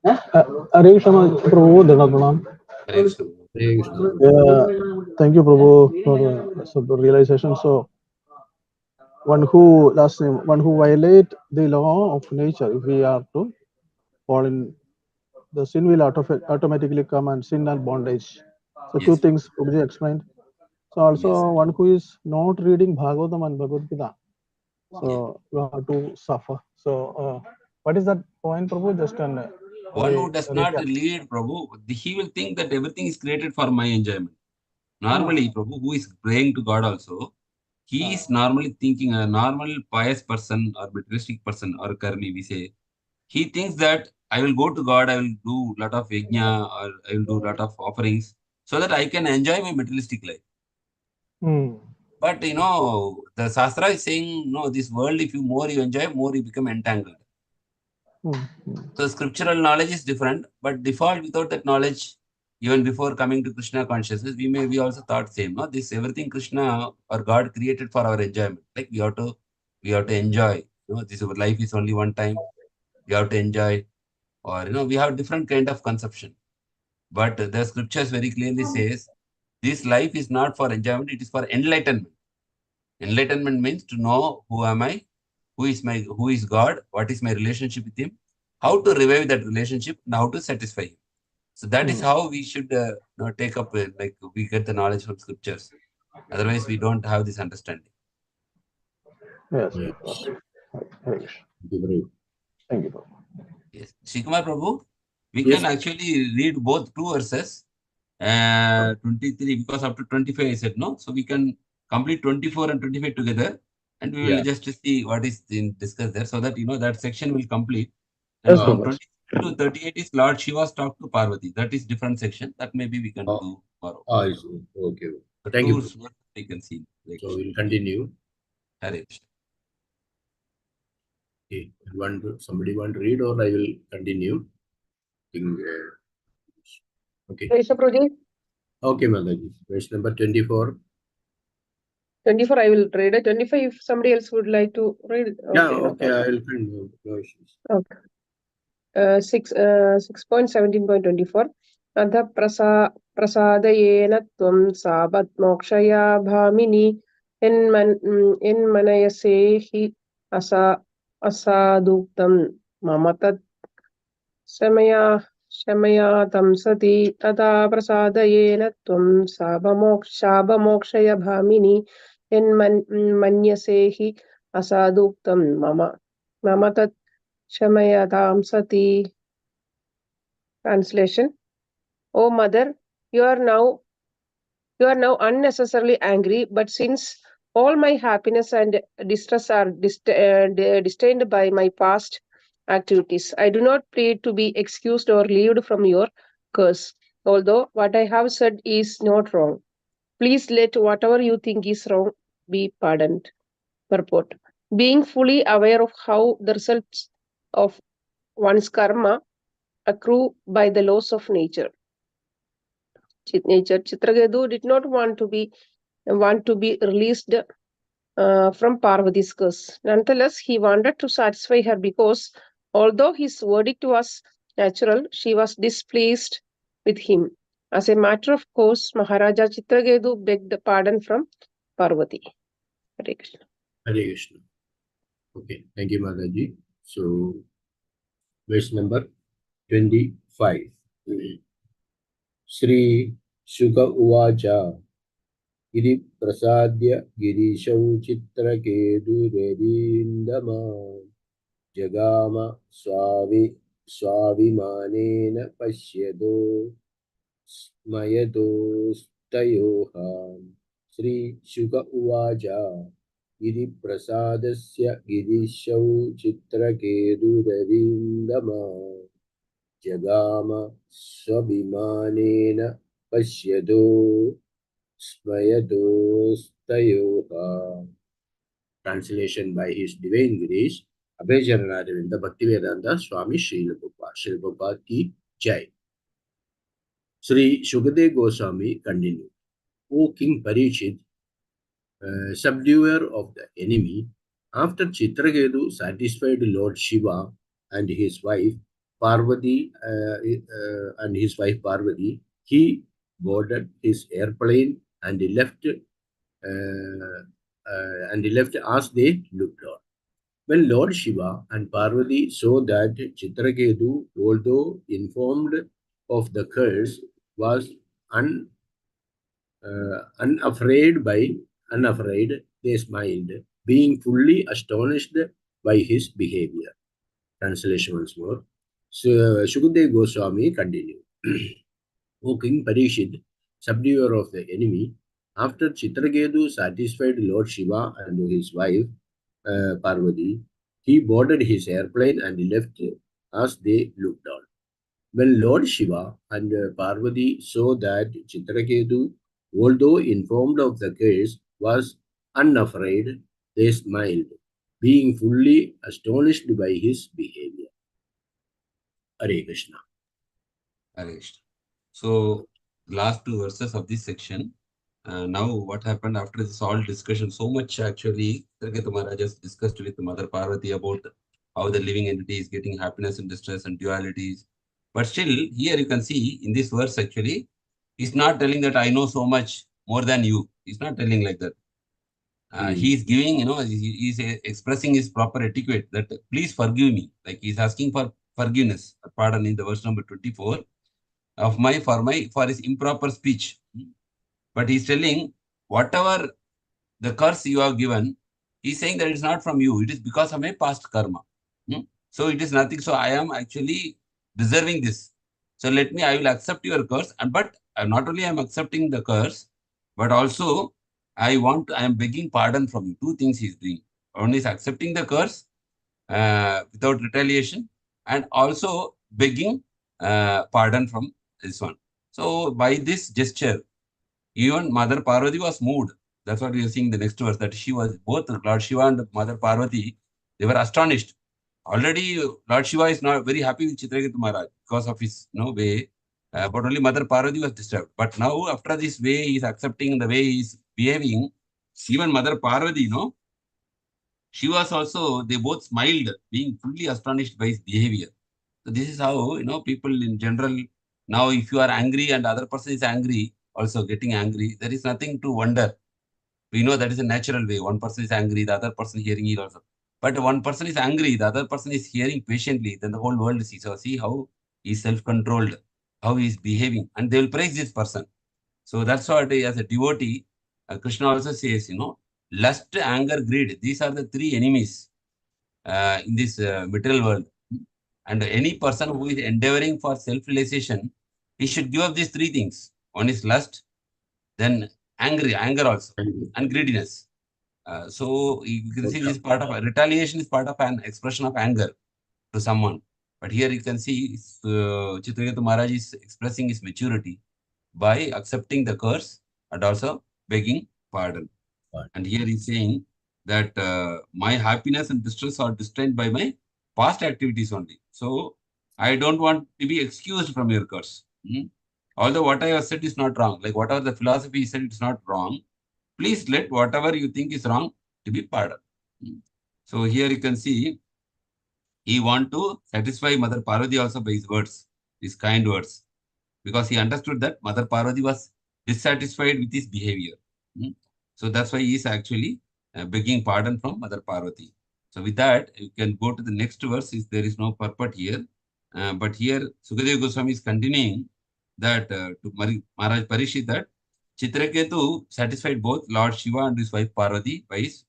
Hare Krishna, Prabhu, Dhanapranam. Hare Krishna. Hare Krishna. Thank you, Prabhu, for the realization. So, one who violate the law of nature, if we are to fall in, the sin will automatically come, and sin and bondage. So, two Yes. things Prabhuji explained. So, also Yes. one who is not reading Bhagavatam and Bhagavad Gita, so you have to suffer. So, what is that point, Prabhu? Just an One who does not recap. lead, Prabhu, he will think that everything is created for my enjoyment. Normally, Prabhu, who is praying to God also, he is normally thinking, a normal pious person or materialistic person or karmi, we say, he thinks that I will go to God, I will do lot of yajna or I will do lot of offerings so that I can enjoy my materialistic life. But the Shastra is saying, no, this world, if you more you enjoy, more you become entangled. So scriptural knowledge is different, but default without that knowledge, even before coming to Krishna consciousness, we also thought same. No, this everything Krishna or God created for our enjoyment. Like we have to enjoy. This life is only one time. We have to enjoy, or we have different kind of conception. But the scriptures very clearly says this life is not for enjoyment; it is for enlightenment. Enlightenment means to know who am I, who is God, what is my relationship with Him, how to revive that relationship, and how to satisfy Him. So that is how we should take up, like we get the knowledge from scriptures. Otherwise, we don't have this understanding. Yes. Yes. Hare Krishna. Thank you, Prabhu. Yes. Shikumar Prabhu, we Yes. can actually read both two verses, 23, because up to 25 I said no. So we can complete 24 and 25 together, and we will just see what is discussed there, so that that section will complete. And Yes, from Prabhu. 26 to 38 is Lord Shiva's talk to Pārvatī. That is different section. That maybe we can do tomorrow. I see. Okay. The Thank two you. we can see. So we'll continue. Hare Krishna. Okay. Somebody want to read, or I will continue? Okay. Krishna Prabhuji, Okay, Mataji. Verse number 24. 24 I will read it. 25 if somebody else would like to read. Yeah, No okay, I problem. will continue. No issues. Okay. 6.17.24 अथ प्रसादयेन त्वं साबत्मोक्षया भामिनि यन्मनयसे हि असादुक्तं मम तत् शमया तं सति तथा प्रसादयेन त्वं शापमोक्षय भामिनि यन्मन्यसे हि असादुक्तं मम तत् शमयतां सति. Translation: O mother, you are now unnecessarily angry, but since all my happiness and distress are disdained by my past activities, I do not plead to be excused or relieved from your curse, although what I have said is not wrong. Please let whatever you think is wrong be pardoned. Purport: being fully aware of how the results of one's karma accrue by the laws of nature. Citraketu did not want to be released from Pārvatī's curse. Nonetheless, he wanted to satisfy her because, although his verdict was natural, she was displeased with him. As a matter of course, Maharaja Citraketu begged pardon from Pārvatī. Hare Krishna. Hare Krishna. Okay, thank you, Mataji. So, verse number 25. Sri Shuka Uvacha Giri Prasadya Girishau Citraketu Redindama Jagama Swavimanena Pashyado Smayado Stayoha. Sri Shuka Uvacha Giri Prasadasya Girishau Citraketu Redindama Jagama Swabimanena Pashyado Smayadostayoha. Translation by His Divine Grace, Abhajaranaravinda Bhaktivedanta Swami Srila Prabhupada ki Jai. Sri Shukadev Goswami continued, O King Parikshit, subduer of the enemy. After Citraketu satisfied Lord Shiva and his wife Pārvatī, he boarded his airplane and left as they looked on. When Lord Shiva and Parvati saw that Citraketu, although informed of the curse, was unafraid, they smiled, being fully astonished by his behavior. Translation once more. So, Shukadeva Goswami continued. O King Parishit, subduer of the enemy, after Citraketu satisfied Lord Shiva and his wife Parvati, he boarded his airplane and left as they looked on. When Lord Shiva and Parvati saw that Citraketu, although informed of the case, was unafraid, they smiled, being fully astonished by his behavior. Hare Krishna. Hare Krishna. So, last two verses of this section. Now, what happened after this all discussion? So much actually, Citraketu Maharaj has discussed with Mother Pārvatī about how the living entity is getting happiness and distress and dualities. But still, here you can see in this verse actually, he's not telling that I know so much more than you. He's not telling like that. He is giving, he's expressing his proper etiquette that please forgive me. Like he's asking for forgiveness, pardon in the verse number 24 for his improper speech. But he's telling whatever the curse you have given, he's saying that it's not from you. It is because of my past karma. So it is nothing. So I am actually deserving this. So I will accept your curse. But not only I'm accepting the curse, but also I am begging pardon from you. Two things he's doing. One is accepting the curse without retaliation, and also begging pardon from this one. So by this gesture, even Mother Pārvatī was moved. That's what we are seeing in the next verse, that she was, both Lord Shiva and Mother Pārvatī, they were astonished. Already Lord Shiva is not very happy with Citraketu Maharaj because of his way, but only Mother Pārvatī was disturbed. But now after this way he is accepting, the way he is behaving, even Mother Pārvatī, she was also, they both smiled, being fully astonished by his behavior. So this is how, people in general, now if you are angry and other person is angry, also getting angry, there is nothing to wonder. We know that is a natural way. One person is angry, the other person hearing it also. But one person is angry, the other person is hearing patiently, then the whole world sees. So see how he is self-controlled, how he is behaving, and they will praise this person. So that's what, as a devotee, Krishna also says, lust, anger, greed, these are the three enemies in this material world. And any person who is endeavoring for self-realization, he should give up these three things. One is lust, then anger also, and greediness. So you can see this part of retaliation is part of an expression of anger to someone. But here you can see Citraketu Maharaj is expressing his maturity by accepting the curse and also begging pardon. And here he's saying that my happiness and distress are distinct by my past activities only. So I don't want to be excused from your curse. Although what I have said is not wrong, like whatever the philosophy said, it's not wrong. Please let whatever you think is wrong to be pardoned. So here you can see he want to satisfy Mother Pārvatī also by his words, his kind words, because he understood that Mother Pārvatī was dissatisfied with his behavior. So that's why he is actually begging pardon from Mother Pārvatī. So with that, you can go to the next verse. There is no purport here. But here, Sukadeva Goswami is continuing that to Maharaj Parishit that Citraketu satisfied both Lord Shiva and his wife Pārvatī by his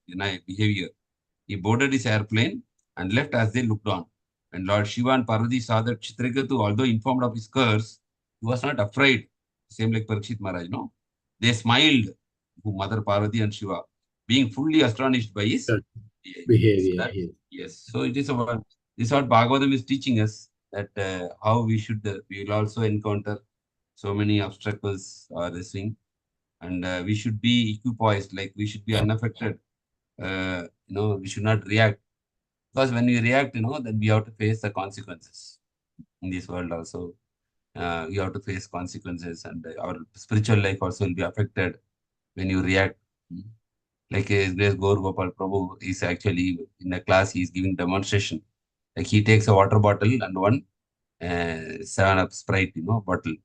behavior. He boarded his airplane and left as they looked on. When Lord Shiva and Pārvatī saw that Citraketu, although informed of his curse, he was not afraid. Same like Parikshit Maharaj, They smiled to Mother Pārvatī and Shiva, being fully astonished by his behavior. So yes. So it is about, this is what Bhagavatam is teaching us, that how we should, we will also encounter so many obstacles or this thing. And we should be equipoised, like we should be unaffected. We should not react. Because when we react, then we have to face the consequences. In this world also, we have to face consequences, and our spiritual life also will be affected when you react. Like His Grace Gaur Gopal Prabhu is actually in a class, he is giving demonstration. Like he takes a water bottle and one 7-Up Sprite, bottle.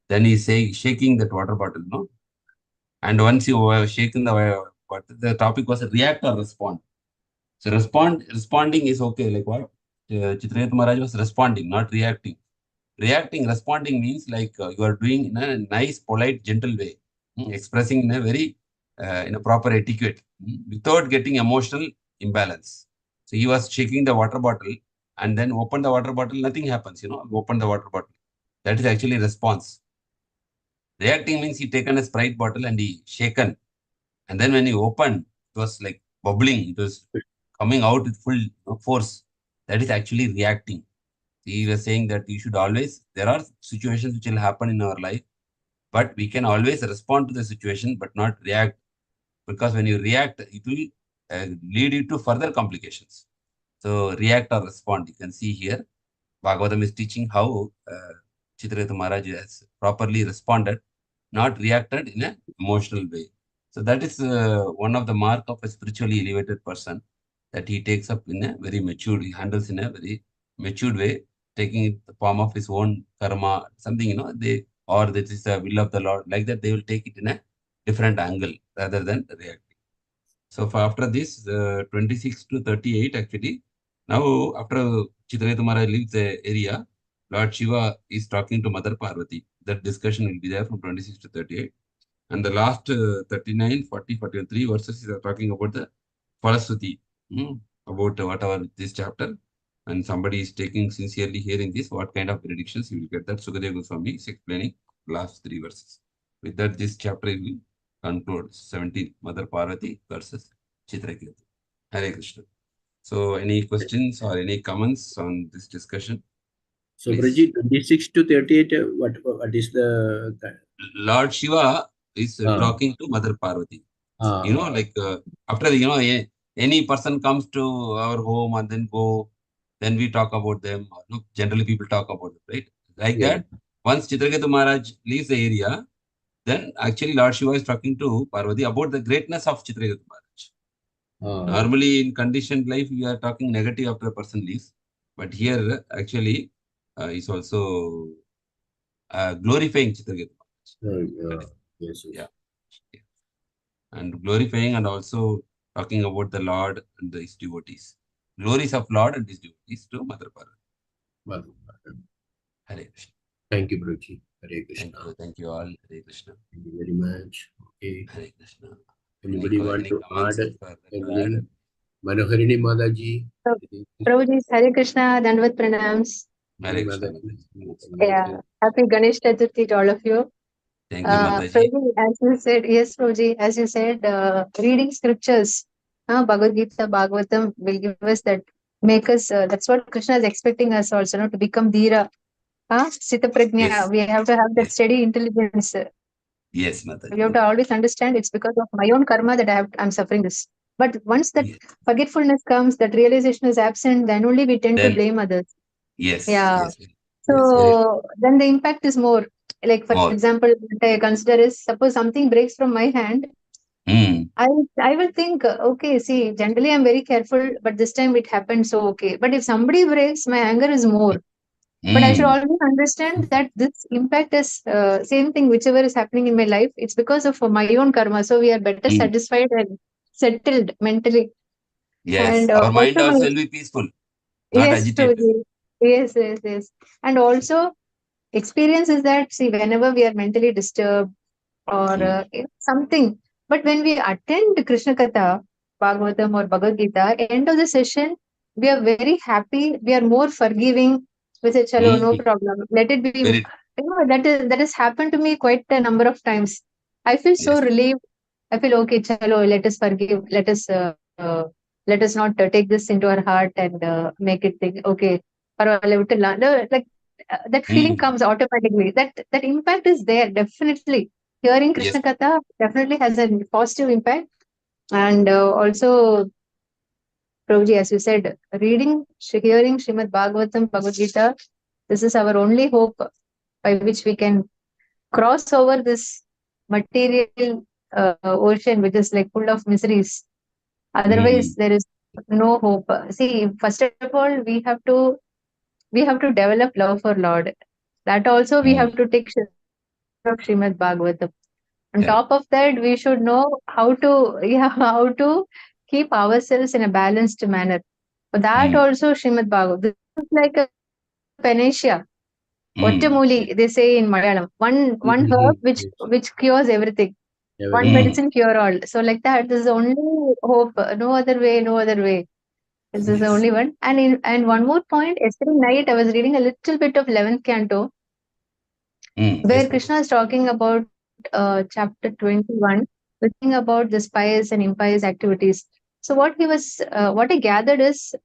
Then he's shaking that water bottle, and once you have shaken the topic was react or respond. So responding is okay. Like what Citraketu Maharaj was responding, not reacting. Responding means like you are doing in a nice, polite, gentle way, expressing in a very in a proper etiquette, without getting emotional imbalance. So he was shaking the water bottle and then open the water bottle, nothing happens, open the water bottle. That is actually response. Reacting means he taken a Sprite bottle and he shaken. And then when he opened, it was like bubbling. It was coming out with full force. That is actually reacting. He was saying that you should always, there are situations which will happen in our life, but we can always respond to the situation, but not react. Because when you react, it will lead you to further complications. So react or respond. You can see here, Bhagavatam is teaching how Citraketu Maharaj has properly responded, not reacted in an emotional way. So that is one of the mark of a spiritually elevated person, that he takes up in a very matured, he handles in a very matured way, taking the form of his own karma, something, or that is the will of the Lord, like that they will take it in a different angle rather than reacting. So after this, 26 to 38 actually, now after Citraketu Maharaj leaves the area, Lord Shiva is talking to Mother Pārvatī. That discussion will be there from 26 to 38. And the last 39, 40, 43 verses are talking about the Falasuti, about whatever this chapter. And somebody is taking sincerely hearing this, what kind of predictions you will get. That Sukadeva Goswami is explaining last 3 verses. With that, this chapter will conclude 17, Mother Pārvatī versus Citraketu. Hare Krishna. So, any questions or any comments on this discussion? So, Praji, 26 to 38, what is the... Lord Shiva is talking to Mother Pārvatī. Like after, any person comes to our home and then go, then we talk about them. Generally, people talk about them, right? Like that, once Citraketu Maharaj leaves the area, then actually Lord Shiva is talking to Parvati about the greatness of Citraketu Maharaj. Normally, in conditioned life, we are talking negative after a person leaves. But here, actually, is also glorifying Citraketu Maharaj. Yes. Yeah. And glorifying and also talking about the Lord and his devotees. Glories of Lord and his devotees to Mother Parvati. Hare Krishna. Thank you, Praji. Hare Krishna. Thank you all. Hare Krishna. Thank you very much. Okay. Hare Krishna. Anybody want to add anything? Manoharini Mataji. Prabhuji, Hare Krishna, Dandavat Pranams. Hare Krishna. Yeah, happy Ganesh Chaturthi to all of you. Thank you, Mataji. Prabhuji, as you said, yes, Prabhuji, as you said, reading scriptures, Bhagavad Gita, Bhagavatam will give us that, make us, that's what Krishna is expecting us also, to become Dhira. Sita Prajna, Yes. we have to have that steady intelligence. Yes, Mataji. We have to always understand it's because of my own karma that I'm suffering this. But once that forgetfulness comes, that realization is absent, then only we tend to blame others. Yes. Yeah. Yes. So then the impact is more. Like for example, what I consider is, suppose something breaks from my hand, I will think, okay, see, generally I'm very careful, but this time it happened, so okay. But if somebody breaks, my anger is more. But I should always understand that this impact is same thing, whichever is happening in my life, it's because of my own karma. So we are better satisfied and settled mentally. Yes, and our mind also will be peaceful, not agitated. Yes. And also, experience is that, see, whenever we are mentally disturbed or something, but when we attend Krishna Katha, Bhagavatam or Bhagavad Gita, end of the session, we are very happy, we are more forgiving. We say, chalo, no problem, let it be. That has happened to me quite a number of times. I feel so relieved. I feel, okay, chalo, let us forgive, let us not take this into our heart and make it think, okay, like that feeling comes automatically. That impact is there, definitely. Hearing Krishna Katha definitely has a positive impact. And also, Prabhuji, as you said, hearing Srimad Bhagavatam, Bhagavad Gita, this is our only hope by which we can cross over this material ocean which is like full of miseries. Otherwise, there is no hope. See, first of all, we have to develop love for Lord. That also we have to take of Srimad Bhagavatam. On top of that, we should know how to keep ourselves in a balanced manner. For that also, Srimad Bhagavatam, this is like a panacea. Ottamuli, they say in Malayalam, one herb which cures everything. One medicine cure all. So like that, this is the only hope. No other way, no other way. This is the only one. And one more point, yesterday night I was reading a little bit of 11th Canto, where Krishna is talking about chapter 21, talking about the pious and impious activities. So what I gathered is,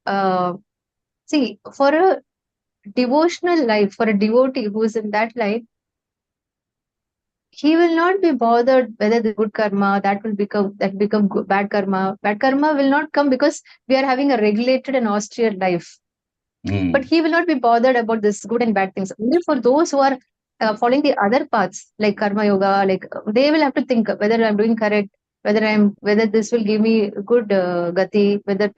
see, for a devotional life, for a devotee who is in that life, he will not be bothered whether the good karma that become bad karma. Bad karma will not come because we are having a regulated and austere life. But he will not be bothered about this good and bad things. Only for those who are following the other paths like karma yoga, like they will have to think whether I'm doing correct, whether this will give me good gati, whether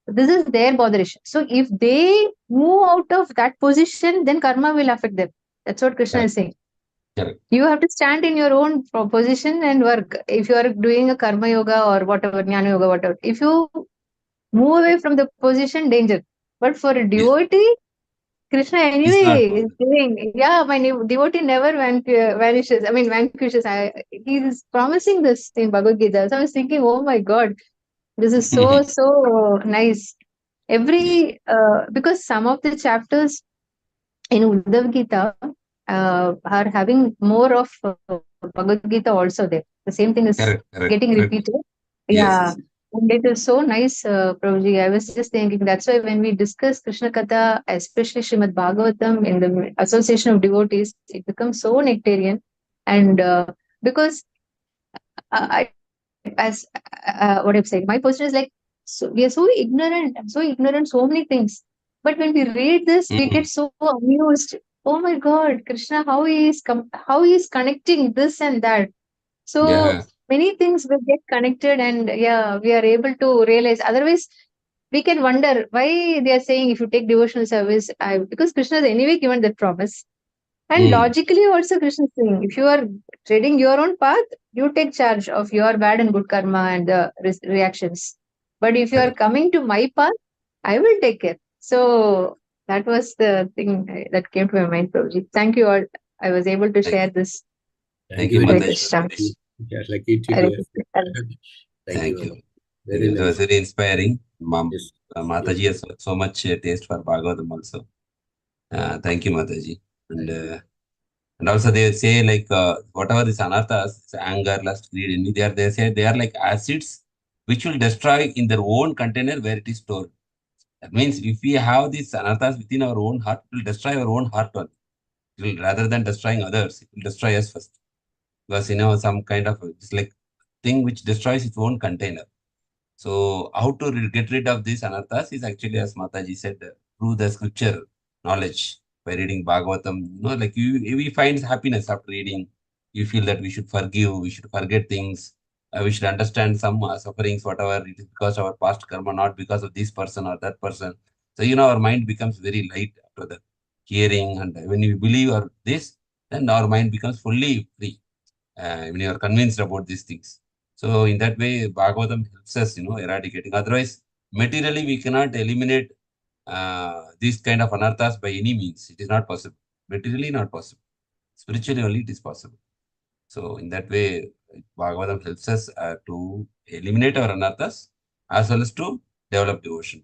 this is their botheration. So if they move out of that position, then karma will affect them. That's what Krishna is saying. You have to stand in your own position and work. If you are doing a karma yoga or whatever, jnana yoga, whatever, if you move away from the position, danger. But for a devotee, Krishna anyway is saying, my devotee never vanishes. I mean, vanquishes. He is promising this in Bhagavad Gita. So I was thinking, oh my God, this is so nice. Because some of the chapters in Uddhav Gita are having more of Bhagavad Gita also there. The same thing is getting repeated. Yeah. And it is so nice, Prabhuji. I was just thinking, that's why when we discuss Krishna Katha, especially Srimad Bhagavatam in the association of devotees, it becomes so nectarian. And because what I'm saying, my position is like, we are so ignorant, so many things. But when we read this, we get so amused. Oh my God, Krishna, how he is connecting this and that. So many things will get connected, and we are able to realize. Otherwise, we can wonder why they are saying if you take devotional service, because Krishna has anyway given that promise. And logically also Krishna is saying, if you are treading your own path, you take charge of your bad and good karma and the reactions. But if you are coming to my path, I will take care. So that was the thing that came to my mind, Prabhuji. Thank you all. I was able to share this. Thank you, Mataji. Lucky to hear. Thank you. Very nice. It was very inspiring. Mataji has so much taste for Bhagavatam also. Thank you, Mataji. And also they say like whatever is anarthas, anger, lust, greed, envy, they say they are like acids which will destroy in their own container where it is stored. That means if we have these anarthas within our own heart, it will destroy our own heart only. Rather than destroying others, it will destroy us first. Because some kind of it's like thing which destroys its own container. So how to get rid of these anarthas is actually, as Mataji said, through the scripture knowledge. By reading Bhagavatam, like we find happiness after reading. You feel that we should forgive, we should forget things, we should understand some sufferings, whatever it is because of our past karma, not because of this person or that person. So our mind becomes very light after that hearing, and when you believe or this, then our mind becomes fully free. When you are convinced about these things. So in that way, Bhagavatam helps us, eradicating. Otherwise, materially we cannot eliminate these kind of anarthas by any means. It is not possible. Materially not possible. Spiritually only it is possible. So in that way, Bhagavatam helps us to eliminate our anarthas as well as to develop devotion.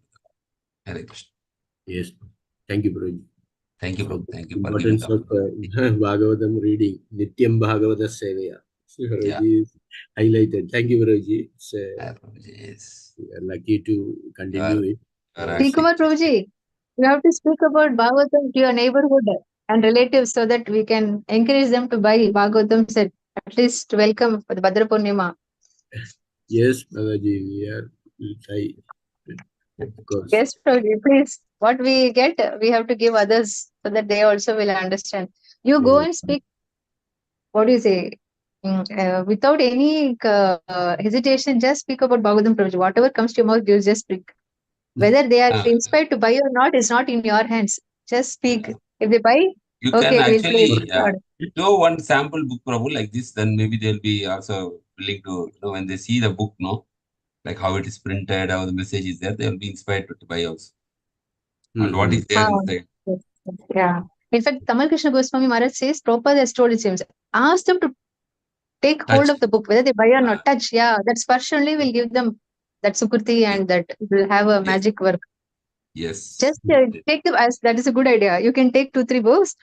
Hare Krishna. Yes. Thank you, Prabhuji. Thank you, Prabhu. Thank you for Importance giving of Bhagavatam reading. Nityam Bhagavata Sevaya. Prabhuji is highlighted. Thank you, Prabhuji. It's lucky to continue it. Kumar Prabhuji, you have to speak about Bhagavatam to your neighborhood and relatives so that we can encourage them to buy Bhagavatam set. At least welcome for the Bhadra Purnima. Yes, Bhagaji, we are try. Of course. Yes, Prabhuji, please. What we get, we have to give others so that they also will understand. You go and speak. What do you say? without any hesitation, just speak about Bhagavatam, Prabhuji. Whatever comes to your mouth, you just speak. Whether they are inspired to buy or not is not in your hands. Just speak. If they buy, You okay, can we'll play actually it. show one sample book, Prabhu, like this, then maybe they'll be also willing to, when they see the book, like how it is printed, how the message is there, they'll be inspired to buy also. And what is there inside. Yes. Yeah. In fact, Tamal Krishna Goswami Maharaj says, Prabhupada has told it. Ask them to take hold of the book, whether they buy or not. Touch. Yeah, that sparsh only will give them that sukriti and that will have a magic work. Yes. Just take them as that is a good idea. You can take 2-3 books,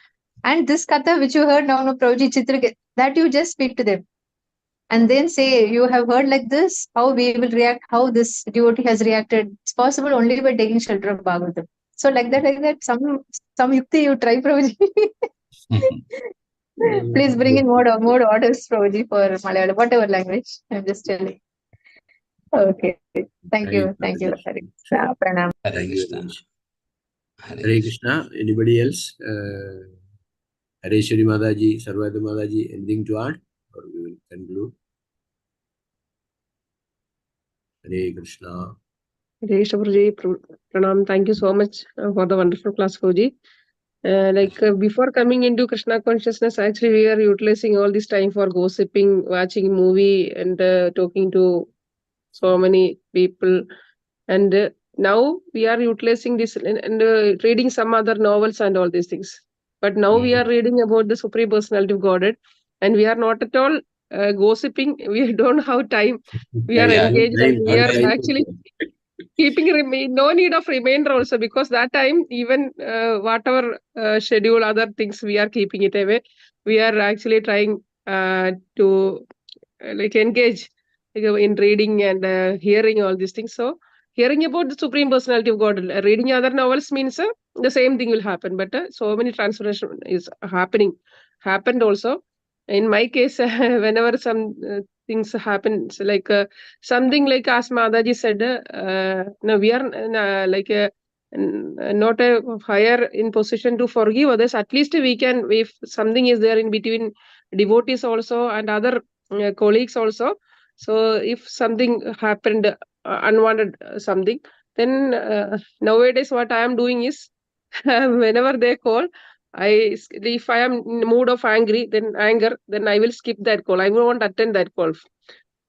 and this katha which you heard now, Prabhuji, Citraketu, that you just speak to them. And then say, you have heard like this, how we will react, how this devotee has reacted. It's possible only by taking shelter of Bhagavatam. So like that, some yukti you try, Prabhuji. Please bring in more orders, Prabhuji, for Malayalam, whatever language. I'm just telling. Okay. Thank you. Hare Krishna. Pranam. Hare Krishna. Hare Krishna. Anybody else? Hareshwari Mataji, Sarvada Mataji, anything to add? Or we will conclude. Hare Krishna. Hare Krishna, Pranam. Thank you so much for the wonderful class, Prabhuji. Before coming into Krishna consciousness, actually we are utilizing all this time for gossiping, watching movie, and talking to so many people. And now we are utilizing this and reading some other novels and all these things. But now we are reading about the Supreme Personality of Godhead, and we are not at all gossiping. We don't have time. We are engaged, and we are actually keeping no need of remainder also, because that time even whatever schedule, other things, we are keeping it away. We are actually trying to engage in reading and hearing all these things. So hearing about the Supreme Personality of God, reading other novels means the same thing will happen, but so many transformation is happened also. In my case, whenever some things happen, so like something like as Madaji said, no, we are not a higher in position to forgive others. At least we can, if something is there in between devotees also and other colleagues also. So if something happened, unwanted something, then nowadays what I am doing is, whenever they call, if I am in the mood of anger, then I will skip that call. I won't attend that call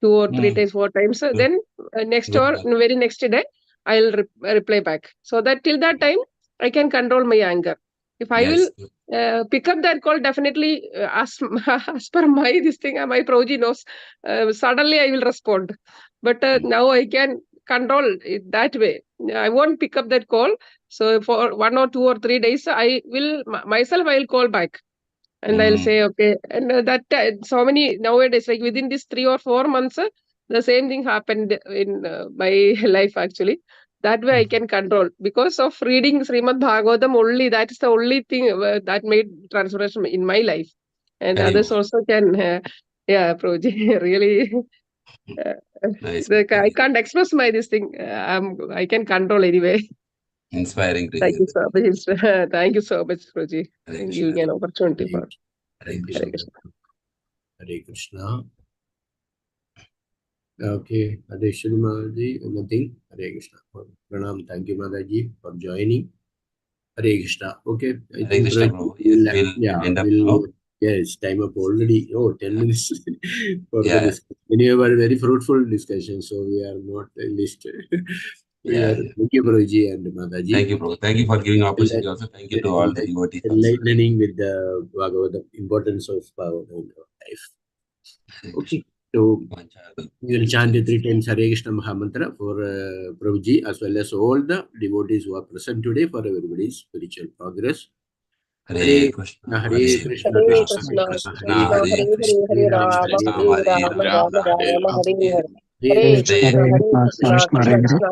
2 or 3 times, 4 times. So then very next day, I'll reply back. So that till that time, I can control my anger. If I will pick up that call, definitely as per my this thing, my Prabhuji knows, suddenly I will respond. But now I can control it that way. I won't pick up that call. So for 1 or 2 or 3 days, I will call back. And I'll say, okay. And that so many nowadays, like within this 3 or 4 months, the same thing happened in my life actually. That way I can control, because of reading Srimad Bhagavatam only. That is the only thing that made transformation in my life. And others also can, Prabhuji, really. Nice. I can't express my this thing. I can control anyway. Inspiring. Thank you so much. Thank you so much, Prabhuji, for giving an opportunity for. Hare Krishna. Hare Krishna. Okay, Hareshwari Mataji, nothing. Hare Krishna. Pranam. Thank you, Mataji, for joining. Hare Krishna. Okay. Hare Krishna. Yes, time up already. 10 minutes for the discussion. Anyway, were very fruitful discussion, so we are not least. Thank you, Prabhuji and Mataji. Thank you, Prabhu. Thank you for giving opportunity also. Thank you to all the devotees. Enlightening with the Bhagavatam, importance of Bhagavatam in our life. Okay. So we will chant 3 times Hare Krishna Mahamantra for Prabhuji, as well as all the devotees who are present today for everybody's spiritual progress. Hare Krishna, Hare Krishna, Krishna Krishna, Hare Hare, Rama Rama, Hare Hare. Hare Krishna, Krishna Krishna.